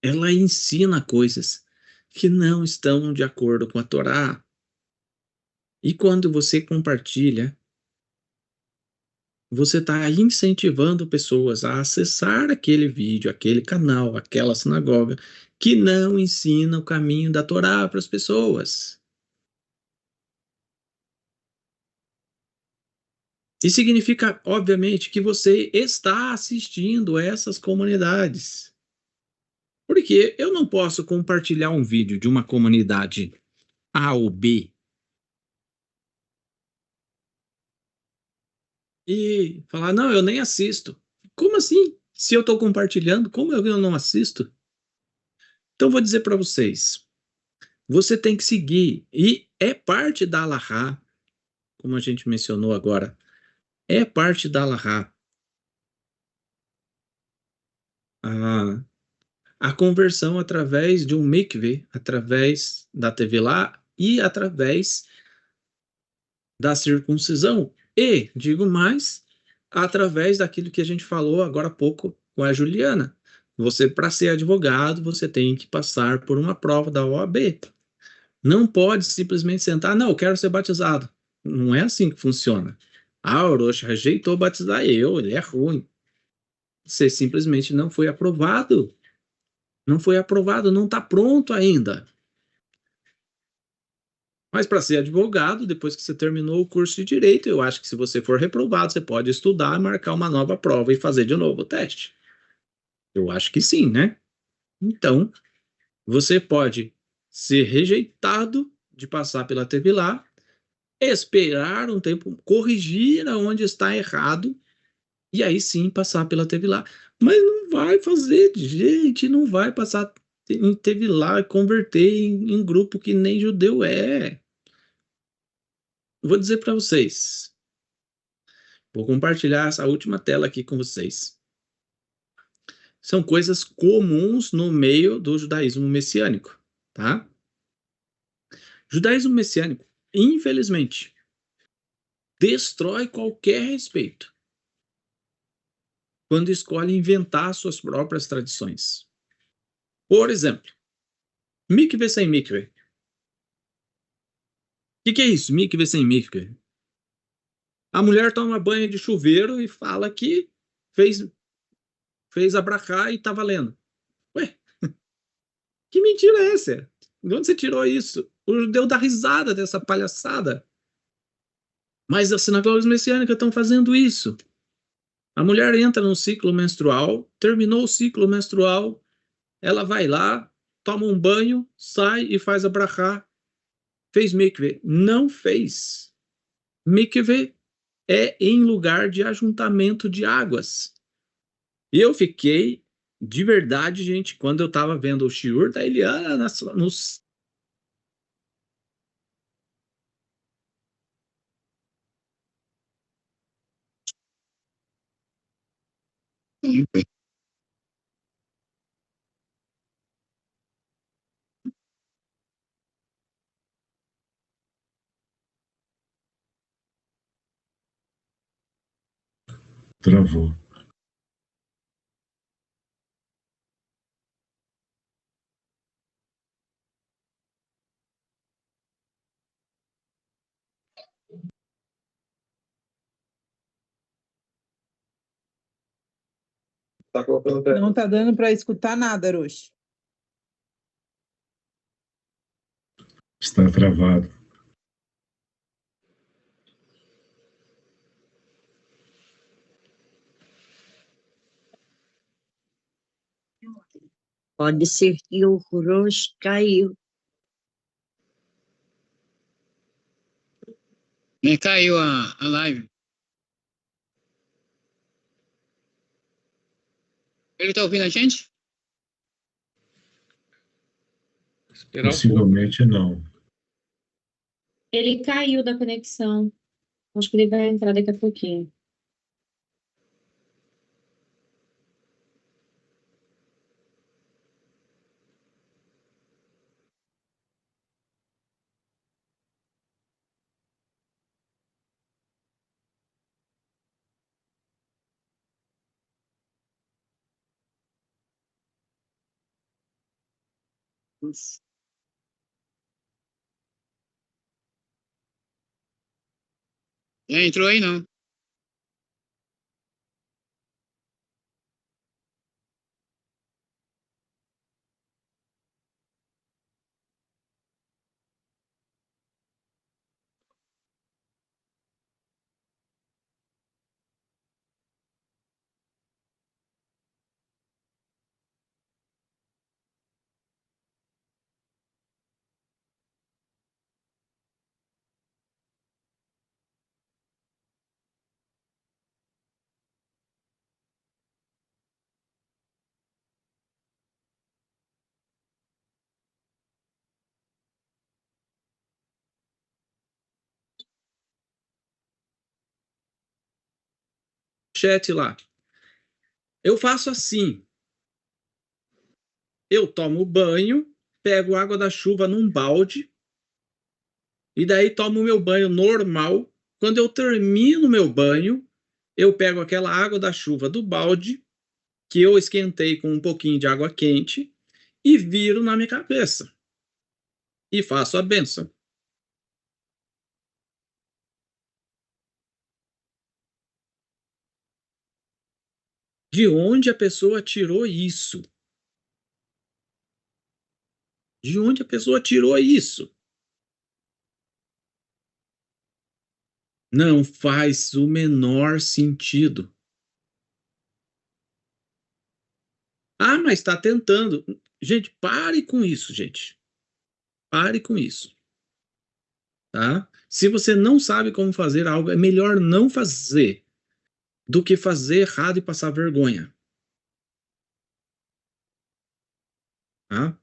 Speaker 1: ela ensina coisas que não estão de acordo com a Torá. E quando você compartilha, você está incentivando pessoas a acessar aquele vídeo, aquele canal, aquela sinagoga, que não ensina o caminho da Torá para as pessoas. E significa, obviamente, que você está assistindo essas comunidades. Porque eu não posso compartilhar um vídeo de uma comunidade A ou B e falar, não, eu nem assisto. Como assim? Se eu estou compartilhando, como eu não assisto? Então, vou dizer para vocês, você tem que seguir, e é parte da Halahá, como a gente mencionou agora, é parte da Halahá. A conversão através de um mikve, através da tevilá e através da circuncisão. E, digo mais, através daquilo que a gente falou agora há pouco com a Juliana. Você, para ser advogado, você tem que passar por uma prova da OAB. Não pode simplesmente sentar, não, eu quero ser batizado. Não é assim que funciona. Ah, o Orochi rejeitou batizar ele é ruim. Você simplesmente não foi aprovado. Não foi aprovado, não está pronto ainda. Mas para ser advogado, depois que você terminou o curso de Direito, eu acho que se você for reprovado, você pode estudar, marcar uma nova prova e fazer de novo o teste. Eu acho que sim, né? Então, você pode ser rejeitado de passar pela tevilá, esperar um tempo, corrigir aonde está errado, e aí sim passar pela tevilá. Mas não vai fazer, gente, não vai passar em tevilá, converter em grupo que nem judeu é. Vou dizer para vocês. Vou compartilhar essa última tela aqui com vocês. São coisas comuns no meio do judaísmo messiânico, tá? Judaísmo messiânico, infelizmente, destrói qualquer respeito quando escolhe inventar suas próprias tradições. Por exemplo, mikve sem mikve. O que é isso, mikve sem mikve? A mulher toma banho de chuveiro e fala que fez a brachá e está valendo. Ué, que mentira é essa? De onde você tirou isso? O judeu dá risada dessa palhaçada. Mas as sinagogas messiânicas estão fazendo isso. A mulher entra no ciclo menstrual, terminou o ciclo menstrual, ela vai lá, toma um banho, sai e faz a brachá. Fez mikve? Não fez. Mikve é em lugar de ajuntamento de águas. E eu fiquei, de verdade, gente, quando eu estava vendo o shiur da Eliana nos
Speaker 4: Travou.
Speaker 10: Não tá dando para escutar nada, Arush.
Speaker 4: Está travado.
Speaker 11: Pode ser que o Roche caiu.
Speaker 3: Caiu a live. Ele tá ouvindo a gente?
Speaker 1: esperar um pouco.
Speaker 4: Possivelmente não.
Speaker 9: Ele caiu da conexão. Acho que ele vai entrar daqui a pouquinho.
Speaker 3: Já entrou aí, não?
Speaker 1: Chat lá. Eu faço assim. Eu tomo banho, pego água da chuva num balde e daí tomo meu banho normal. Quando eu termino meu banho, eu pego aquela água da chuva do balde que eu esquentei com um pouquinho de água quente e viro na minha cabeça e faço a bênção. De onde a pessoa tirou isso? De onde a pessoa tirou isso? Não faz o menor sentido. Ah, mas está tentando. Gente, pare com isso, gente. Pare com isso. Tá? Se você não sabe como fazer algo, é melhor não fazer do que fazer errado e passar vergonha. Tá?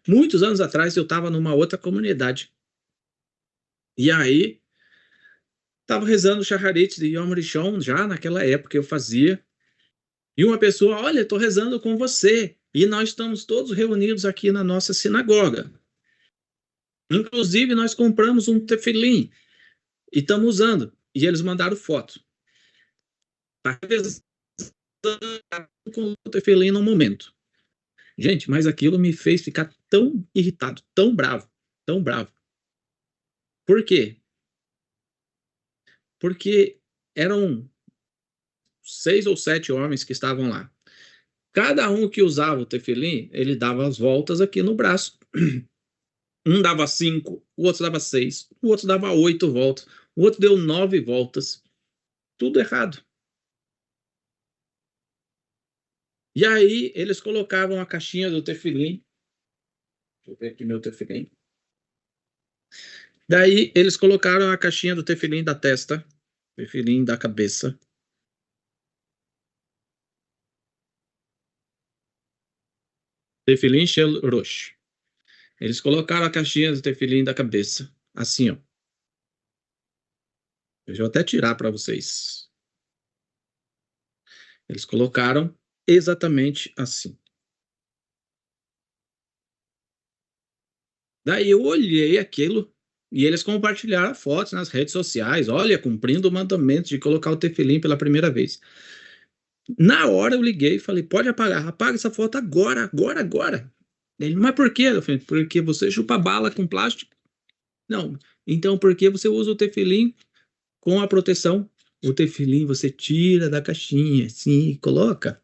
Speaker 1: Muitos anos atrás eu estava numa outra comunidade. E aí estava rezando o Shacharit de Yom Rishon, já naquela época eu fazia. E uma pessoa, olha, estou rezando com você. E nós estamos todos reunidos aqui na nossa sinagoga. Inclusive, nós compramos um tefilim e estamos usando. E eles mandaram foto. Tá revezando com o tefilim no momento. Gente, mas aquilo me fez ficar tão irritado, tão bravo, tão bravo. Por quê? Porque eram 6 ou 7 homens que estavam lá. Cada um que usava o tefilim, ele dava as voltas aqui no braço. Um dava 5, o outro dava 6, o outro dava 8 voltas, o outro deu 9 voltas. Tudo errado. E aí eles colocavam a caixinha do tefilim. Deixa eu ver aqui meu tefilim. Daí eles colocaram a caixinha do tefilim da testa, tefilim da cabeça. Tefilim shel rosh. Eles colocaram a caixinha do tefilim da cabeça, assim, ó. Deixa eu até tirar para vocês. Eles colocaram exatamente assim. Daí eu olhei aquilo e eles compartilharam fotos nas redes sociais. Olha, cumprindo o mandamento de colocar o tefilim pela primeira vez. Na hora eu liguei e falei, pode apagar, apaga essa foto agora, agora, agora. Ele, mas por quê? Eu falei, porque você chupa bala com plástico. Não, então por que você usa o tefilim com a proteção? O tefilim você tira da caixinha, sim, coloca.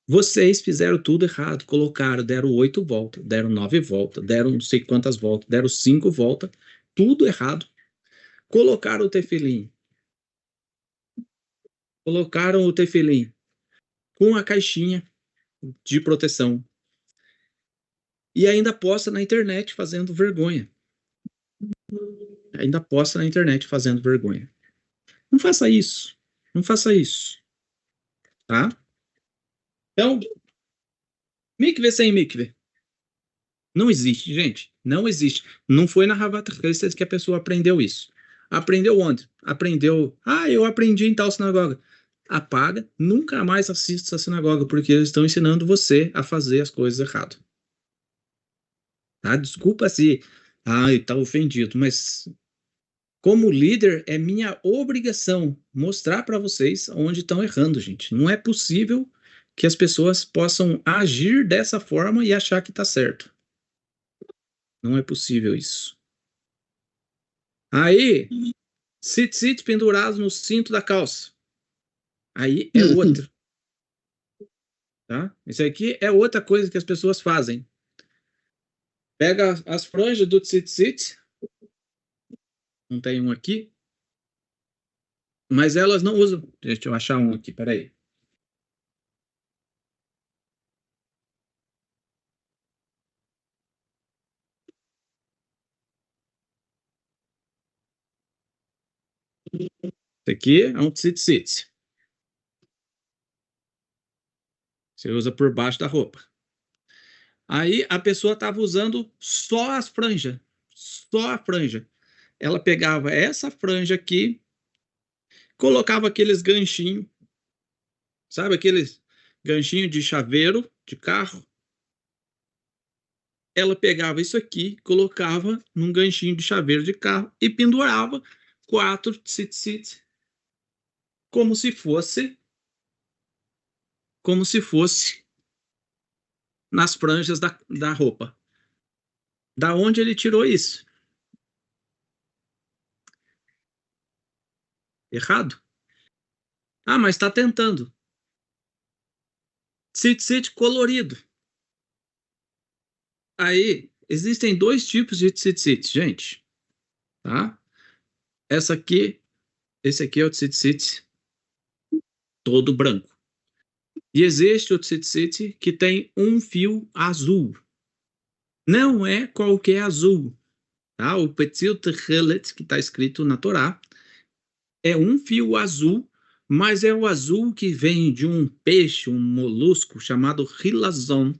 Speaker 1: Vocês fizeram tudo errado, colocaram, deram 8 voltas, deram 9 voltas, deram não sei quantas voltas, deram 5 voltas, tudo errado. Colocaram o tefilim com a caixinha de proteção e ainda posta na internet fazendo vergonha. Não faça isso, tá? Então, mikve sem mikve. Não existe, gente. Não existe. Não foi na Havat Chesed que a pessoa aprendeu isso. Aprendeu onde? Aprendeu... eu aprendi em tal sinagoga. Apaga, nunca mais assista essa sinagoga, porque eles estão ensinando você a fazer as coisas errado. Tá? Desculpa se... tá ofendido, mas... Como líder, é minha obrigação mostrar para vocês onde estão errando, gente. Não é possível que as pessoas possam agir dessa forma e achar que está certo. Não é possível isso. Aí, tzitzit pendurado no cinto da calça. Aí é outro. Tá? Isso aqui é outra coisa que as pessoas fazem. Pega as franjas do tzitzit. Não tem um aqui. Mas elas não usam. Deixa eu achar um aqui, peraí. Esse aqui é um tzitzit. Você usa por baixo da roupa. Aí a pessoa estava usando só as franjas. Só a franja. Ela pegava essa franja aqui, colocava aqueles ganchinhos, sabe aqueles ganchinhos de chaveiro de carro? Ela pegava isso aqui, colocava num ganchinho de chaveiro de carro e pendurava 4 tzitzit como se fosse nas franjas da roupa. Da onde ele tirou isso? Errado? Mas está tentando. Tzitzit colorido. Aí, existem 2 tipos de tzitzit, gente. Tá? Esse aqui é o tzitzit todo branco. E existe o tzitzit que tem um fio azul. Não é qualquer azul. Tá? O Petzil Techelet, que está escrito na Torá, é um fio azul, mas é o azul que vem de um peixe, um molusco chamado rilazon,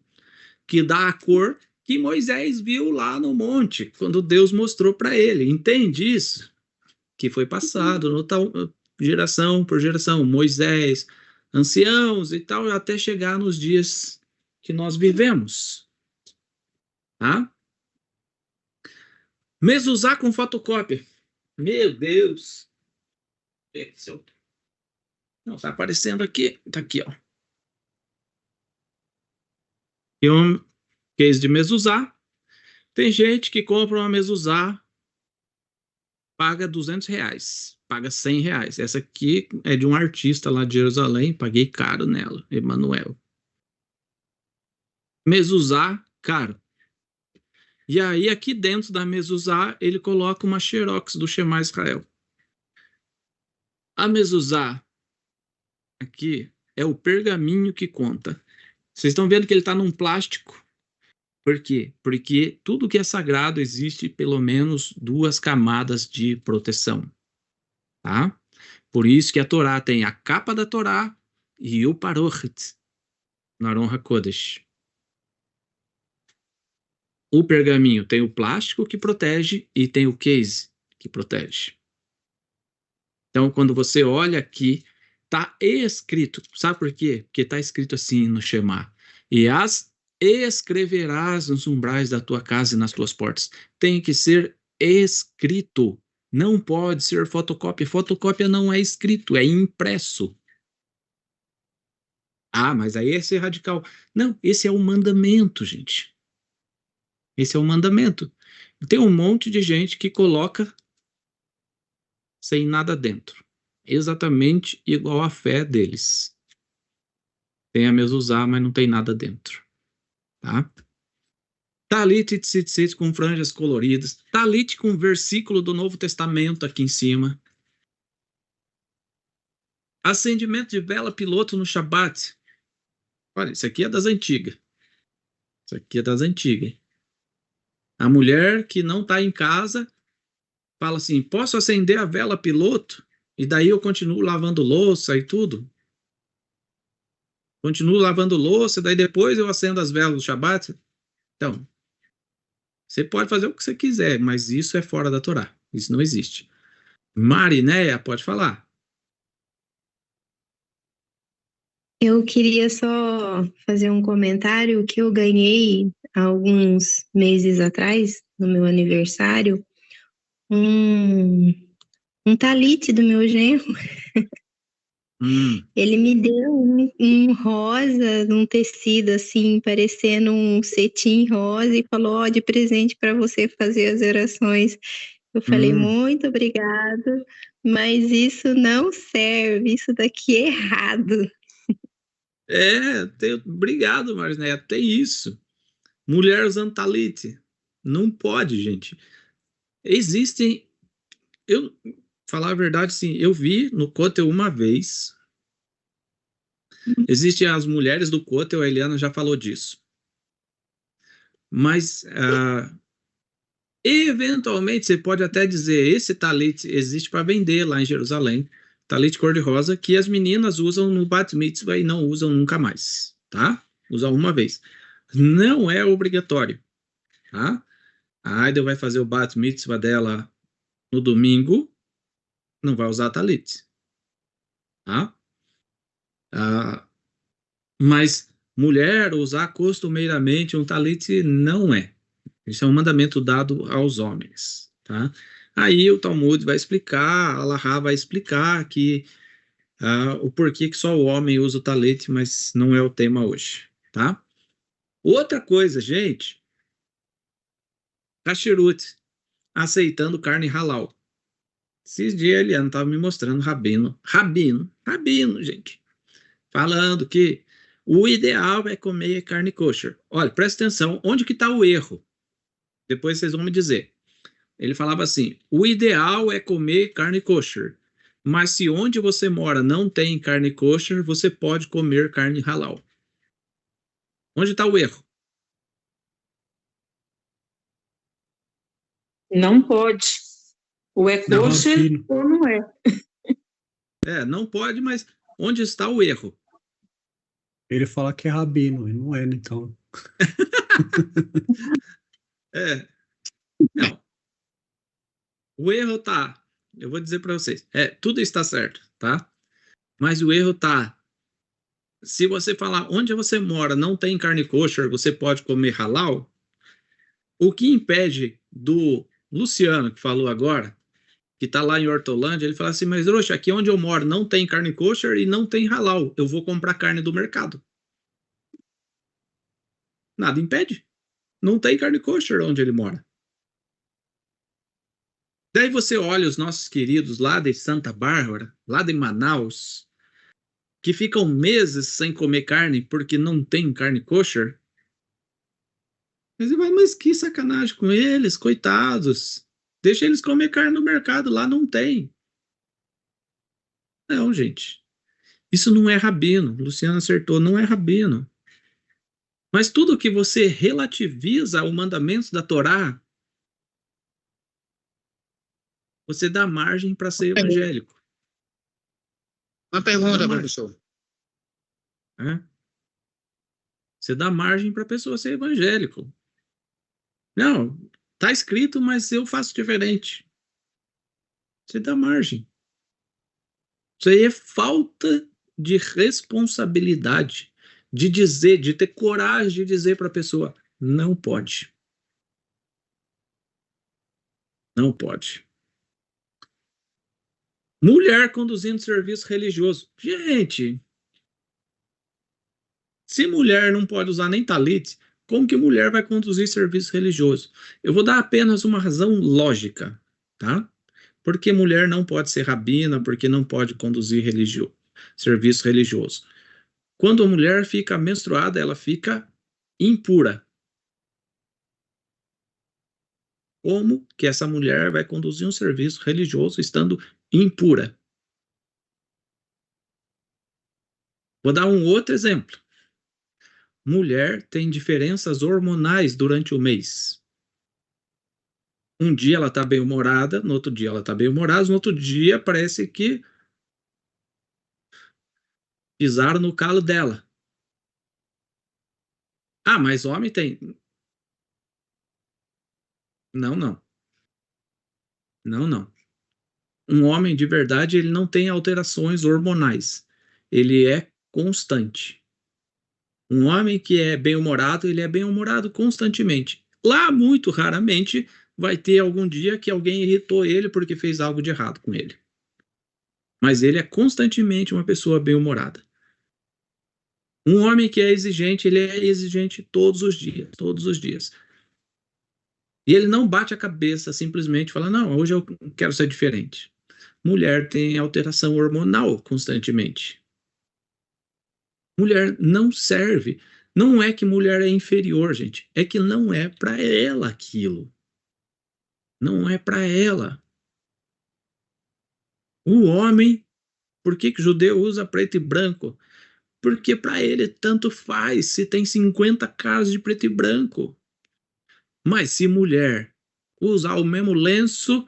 Speaker 1: que dá a cor que Moisés viu lá no monte, quando Deus mostrou para ele. Entende isso? Que foi passado geração por geração, Moisés, anciãos e tal, até chegar nos dias que nós vivemos. Tá? Mezuzá com fotocópia. Meu Deus. Não, tá aparecendo aqui. Tá aqui, ó. E um case de mezuzá. Tem gente que compra uma mezuzá, paga R$200, paga R$100. Essa aqui é de um artista lá de Jerusalém, paguei caro nela, Emanuel. Mezuzá, caro. E aí, aqui dentro da mezuzá, ele coloca uma xerox do Shema Israel. A mezuzá, aqui, é o pergaminho que conta. Vocês estão vendo que ele está num plástico. Por quê? Porque tudo que é sagrado existe pelo menos 2 camadas de proteção, tá? Por isso que a Torá tem a capa da Torá e o Parochet, no Aron HaKodesh. O pergaminho tem o plástico que protege e tem o case que protege. Então, quando você olha aqui, está escrito. Sabe por quê? Porque está escrito assim no Shema. E as escreverás nos umbrais da tua casa e nas tuas portas. Tem que ser escrito. Não pode ser fotocópia. Fotocópia não é escrito, é impresso. Ah, mas aí esse é radical. Não, esse é o mandamento, gente. Esse é o mandamento. Tem um monte de gente que coloca sem nada dentro. Exatamente igual a fé deles. Tem a mezuzá, mas não tem nada dentro. Tá? Talit tzitzit com franjas coloridas. Talit com versículo do Novo Testamento aqui em cima. Acendimento de vela piloto no Shabat. Olha, isso aqui é das antigas. Isso aqui é das antigas. A mulher que não está em casa fala assim, posso acender a vela piloto? E daí eu continuo lavando louça e tudo. Continuo lavando louça, daí depois eu acendo as velas do Shabat. Então, você pode fazer o que você quiser, mas isso é fora da Torá. Isso não existe. Marinéia, pode falar.
Speaker 5: Eu queria só fazer um comentário que eu ganhei há alguns meses atrás, no meu aniversário, um talite do meu genro. Ele me deu um rosa, um tecido assim, parecendo um cetim rosa, e falou, ó, de presente para você fazer as orações. Eu falei, muito obrigado, mas isso não serve, isso daqui é errado.
Speaker 1: Obrigado, Marinéia, tem isso. Mulher usando talite. Não pode, gente. Existem... falar a verdade, sim, eu vi no Kotel uma vez. Existem as mulheres do Kotel, a Eliana já falou disso. Mas, eventualmente, você pode até dizer, esse talite existe para vender lá em Jerusalém, talite cor-de-rosa, que as meninas usam no Bat Mitzvah e não usam nunca mais, tá? Usam uma vez. Não é obrigatório, tá? A Aida vai fazer o Bat Mitzvah dela no domingo, não vai usar talite, tá? Mas mulher usar costumeiramente um talite não é. Isso é um mandamento dado aos homens, tá? Aí o Talmud vai explicar, a Alahá vai explicar que o porquê que só o homem usa o talite, mas não é o tema hoje, tá? Outra coisa, gente, Kasherut, aceitando carne halal. Esses dias a Eliana estava me mostrando rabino, gente, falando que o ideal é comer carne kosher. Olha, presta atenção, onde que está o erro? Depois vocês vão me dizer. Ele falava assim, o ideal é comer carne kosher, mas se onde você mora não tem carne kosher, você pode comer carne halal. Onde está o erro?
Speaker 10: Não pode. Ou é kosher ou não é.
Speaker 1: Não pode, mas onde está o erro?
Speaker 2: Ele fala que é rabino, e não é, então.
Speaker 1: Não. O erro tá, eu vou dizer para vocês, tudo está certo, tá? Mas o erro tá, se você falar onde você mora não tem carne kosher, você pode comer halal, o que impede do Luciano, que falou agora, que tá lá em Hortolândia, ele fala assim, mas Roxa, aqui onde eu moro não tem carne kosher e não tem halal, eu vou comprar carne do mercado. Nada impede. Não tem carne kosher onde ele mora. Daí você olha os nossos queridos lá de Santa Bárbara, lá de Manaus, que ficam meses sem comer carne porque não tem carne kosher. Mas que sacanagem com eles, coitados. Deixa eles comer carne no mercado, lá não tem. Não, gente. Isso não é rabino. Luciano acertou, não é rabino. Mas tudo que você relativiza o mandamento da Torá, você dá margem para ser evangélico.
Speaker 3: Uma pergunta,
Speaker 1: Dá margem.
Speaker 3: professor.
Speaker 1: Você dá margem para a pessoa ser evangélico. Não, tá escrito, mas eu faço diferente. Você dá margem. Isso aí é falta de responsabilidade, de dizer, de ter coragem de dizer para a pessoa, não pode. Não pode. Mulher conduzindo serviço religioso. Gente, se mulher não pode usar nem talit, como que mulher vai conduzir serviço religioso? Eu vou dar apenas uma razão lógica, tá? Porque mulher não pode ser rabina, porque não pode conduzir serviço religioso. Quando a mulher fica menstruada, ela fica impura. Como que essa mulher vai conduzir um serviço religioso estando impura? Vou dar um outro exemplo. Mulher tem diferenças hormonais durante o mês. Um dia ela está bem-humorada, no outro dia ela está bem-humorada, no outro dia parece que pisaram no calo dela. Ah, mas homem tem. Não, não. Não, não. Um homem de verdade, ele não tem alterações hormonais. Ele é constante. Um homem que é bem-humorado, ele é bem-humorado constantemente. Lá, muito raramente, vai ter algum dia que alguém irritou ele porque fez algo de errado com ele. Mas ele é constantemente uma pessoa bem-humorada. Um homem que é exigente, ele é exigente todos os dias, todos os dias. E ele não bate a cabeça simplesmente fala, não, hoje eu quero ser diferente. Mulher tem alteração hormonal constantemente. Mulher não serve. Não é que mulher é inferior, gente. É que não é para ela aquilo. Não é para ela. O homem, por que que o judeu usa preto e branco? Porque para ele tanto faz se tem 50 caras de preto e branco. Mas se mulher usar o mesmo lenço,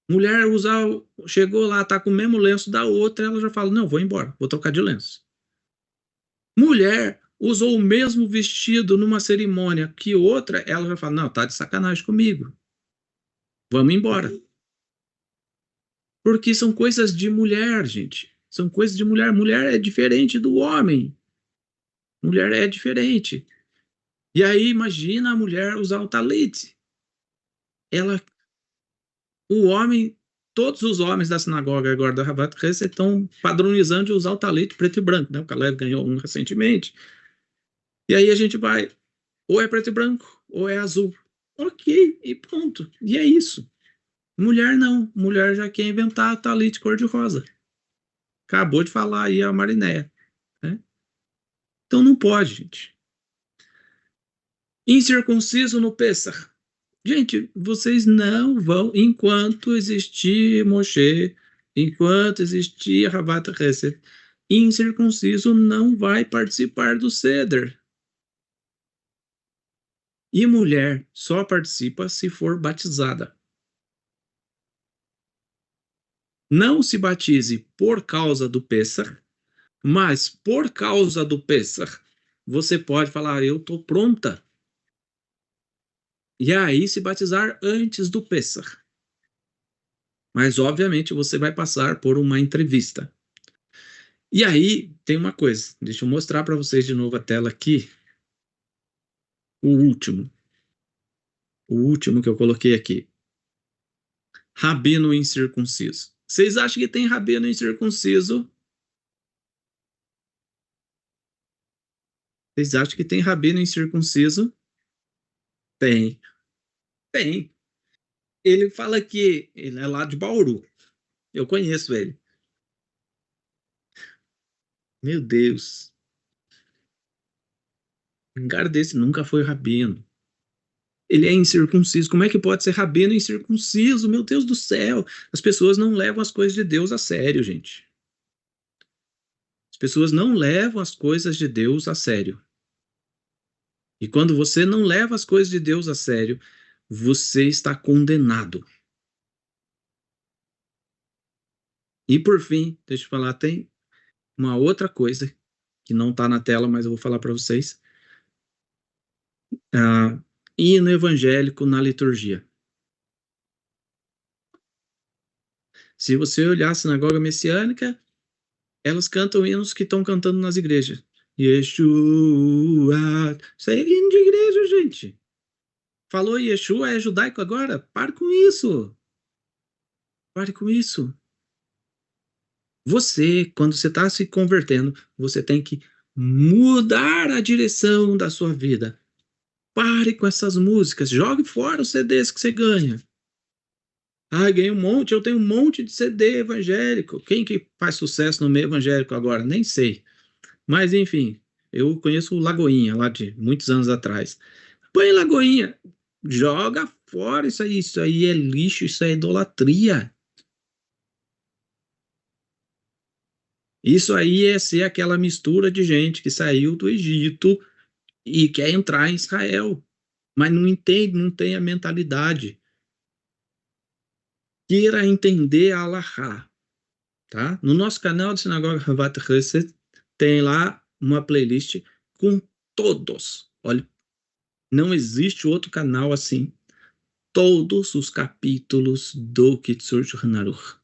Speaker 1: mulher chegou lá, tá com o mesmo lenço da outra, ela já fala, não, vou embora, vou trocar de lenço. Mulher usou o mesmo vestido numa cerimônia que outra, ela já fala, não, tá de sacanagem comigo. Vamos embora. Porque são coisas de mulher, gente. São coisas de mulher. Mulher é diferente do homem. Mulher é diferente. E aí, imagina a mulher usar o talit. O homem, todos os homens da sinagoga agora da Rabat Hesed estão padronizando de usar o talit preto e branco, né? O Caleb ganhou um recentemente. E aí a gente vai, ou é preto e branco, ou é azul. Ok, e pronto. E é isso. Mulher não. Mulher já quer inventar talit cor-de-rosa. Acabou de falar aí a Marinéia. Né? Então não pode, gente. Incircunciso no Pessah. Gente, vocês não vão, enquanto existir Moshe, enquanto existir Rabat Hesed, incircunciso não vai participar do Seder. E mulher só participa se for batizada. Não se batize por causa do Pessah, mas por causa do Pessah, você pode falar, eu estou pronta. E aí se batizar antes do Pessah. Mas, obviamente, você vai passar por uma entrevista. E aí, tem uma coisa. Deixa eu mostrar para vocês de novo a tela aqui. O último. O último que eu coloquei aqui. Rabino incircunciso. Vocês acham que tem rabino incircunciso? Vocês acham que tem rabino incircunciso? Tem. Tem. Ele fala que ele é lá de Bauru. Eu conheço ele. Meu Deus. Um cara desse nunca foi rabino. Ele é incircunciso. Como é que pode ser rabino incircunciso? Meu Deus do céu. As pessoas não levam as coisas de Deus a sério, gente. As pessoas não levam as coisas de Deus a sério. E quando você não leva as coisas de Deus a sério, você está condenado. E por fim, deixa eu falar, tem uma outra coisa que não está na tela, mas eu vou falar para vocês. Hino evangélico na liturgia. Se você olhar a sinagoga messiânica, elas cantam hinos que estão cantando nas igrejas. Yeshua. Isso aí é hino de igreja, gente. Falou Yeshua, é judaico agora? Pare com isso. Pare com isso. Você, quando você está se convertendo, você tem que mudar a direção da sua vida. Pare com essas músicas. Jogue fora os CDs que você ganha. Ganhei um monte, eu tenho um monte de CD evangélico. Quem que faz sucesso no meio evangélico agora? Nem sei. Mas, enfim, eu conheço o Lagoinha, lá de muitos anos atrás. Põe Lagoinha, joga fora isso aí é lixo, isso é idolatria. Isso aí é ser aquela mistura de gente que saiu do Egito e quer entrar em Israel, mas não entende, não tem a mentalidade. Queira entender a Alahá, tá? No nosso canal de Sinagoga Havat Chesed tem lá uma playlist com todos. Olha, não existe outro canal assim. Todos os capítulos do Kitzur Shulchan Aruch.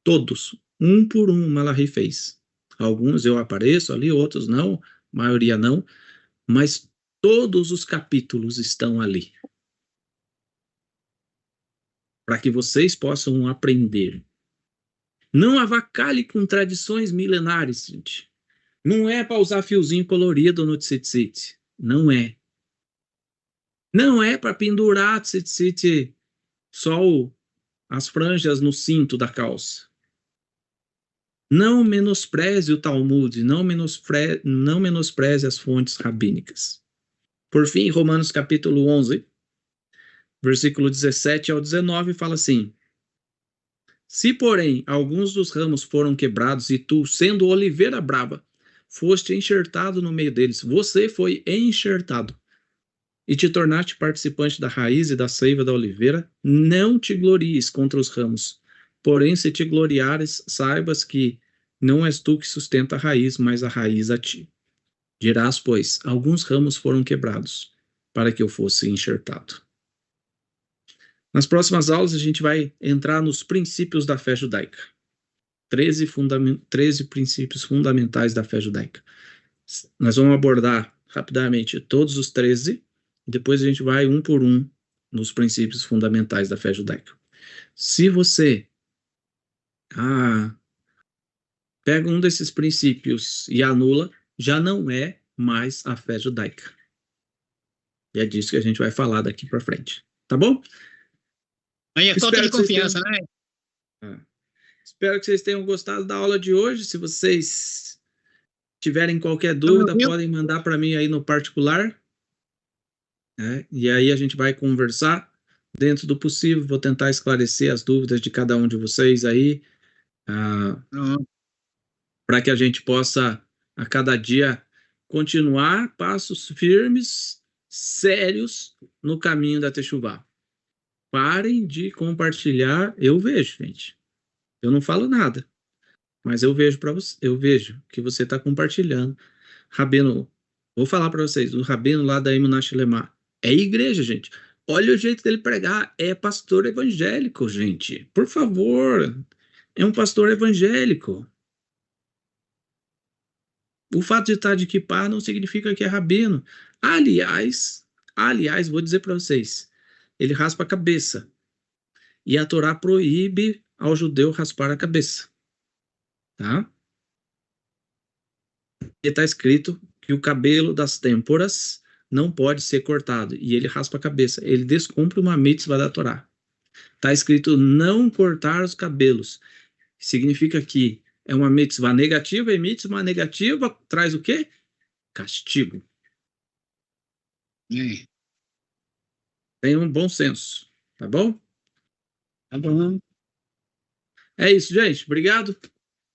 Speaker 1: Todos. Um por um, Malachi fez. Alguns eu apareço ali, outros não. A maioria não. Mas todos os capítulos estão ali. Para que vocês possam aprender. Não avacalhe com tradições milenares, gente. Não é para usar fiozinho colorido no tzitzit. Não é. Não é para pendurar tzitzit só as franjas no cinto da calça. Não menospreze o Talmud, não menospreze as fontes rabínicas. Por fim, Romanos capítulo 11, versículo 17 ao 19, fala assim: se, porém, alguns dos ramos foram quebrados e tu, sendo oliveira brava, foste enxertado no meio deles, você foi enxertado, e te tornaste participante da raiz e da seiva da oliveira, não te glories contra os ramos. Porém, se te gloriares, saibas que não és tu que sustenta a raiz, mas a raiz a ti. Dirás, pois, alguns ramos foram quebrados, para que eu fosse enxertado. Nas próximas aulas, a gente vai entrar nos princípios da fé judaica. 13 princípios fundamentais da fé judaica. Nós vamos abordar rapidamente todos os 13, e depois a gente vai um por um nos princípios fundamentais da fé judaica. Se você pega um desses princípios e anula, já não é mais a fé judaica. E é disso que a gente vai falar daqui para frente. Tá bom?
Speaker 3: Aí é falta de confiança, né?
Speaker 1: Espero que vocês tenham gostado da aula de hoje. Se vocês tiverem qualquer dúvida, podem mandar para mim aí no particular. E aí a gente vai conversar dentro do possível. Vou tentar esclarecer as dúvidas de cada um de vocês aí, para que a gente possa, a cada dia, continuar passos firmes, sérios, no caminho da Teshuvá. Parem de compartilhar. Eu vejo, gente. Eu não falo nada, mas eu vejo eu vejo que você está compartilhando. Rabino, vou falar para vocês, o Rabino lá da Emunah Lemar é igreja, gente. Olha o jeito dele pregar, é pastor evangélico, gente. Por favor, é um pastor evangélico. O fato de estar de kippah não significa que é rabino. Aliás, vou dizer para vocês, ele raspa a cabeça. E a Torá proíbe ao judeu raspar a cabeça. Tá? E está escrito que o cabelo das têmporas não pode ser cortado. E ele raspa a cabeça. Ele descumpre uma mitzvah da Torá. Está escrito não cortar os cabelos. Significa que é uma mitzvah negativa, e mitzvah negativa traz o quê? Castigo. Tenha um bom senso. Tá bom?
Speaker 3: Tá bom.
Speaker 1: É isso, gente. Obrigado.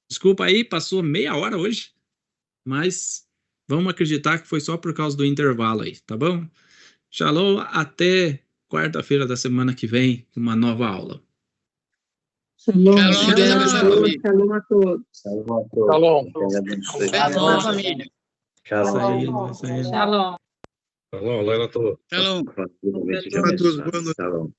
Speaker 1: Desculpa aí, passou meia hora hoje, mas Vamos acreditar que foi só por causa do intervalo aí, tá bom? Shalom, até quarta-feira da semana que vem, uma nova aula.
Speaker 10: Shalom,
Speaker 3: Shalom
Speaker 10: a todos.
Speaker 12: Shalom a todos.
Speaker 3: Shalom, família.
Speaker 1: Shalom.
Speaker 4: Alô, Laila, tô.
Speaker 3: Shalom.
Speaker 12: Shalom a todos. Boa noite.
Speaker 8: Shalom a todos, boa noite.
Speaker 12: Shalom.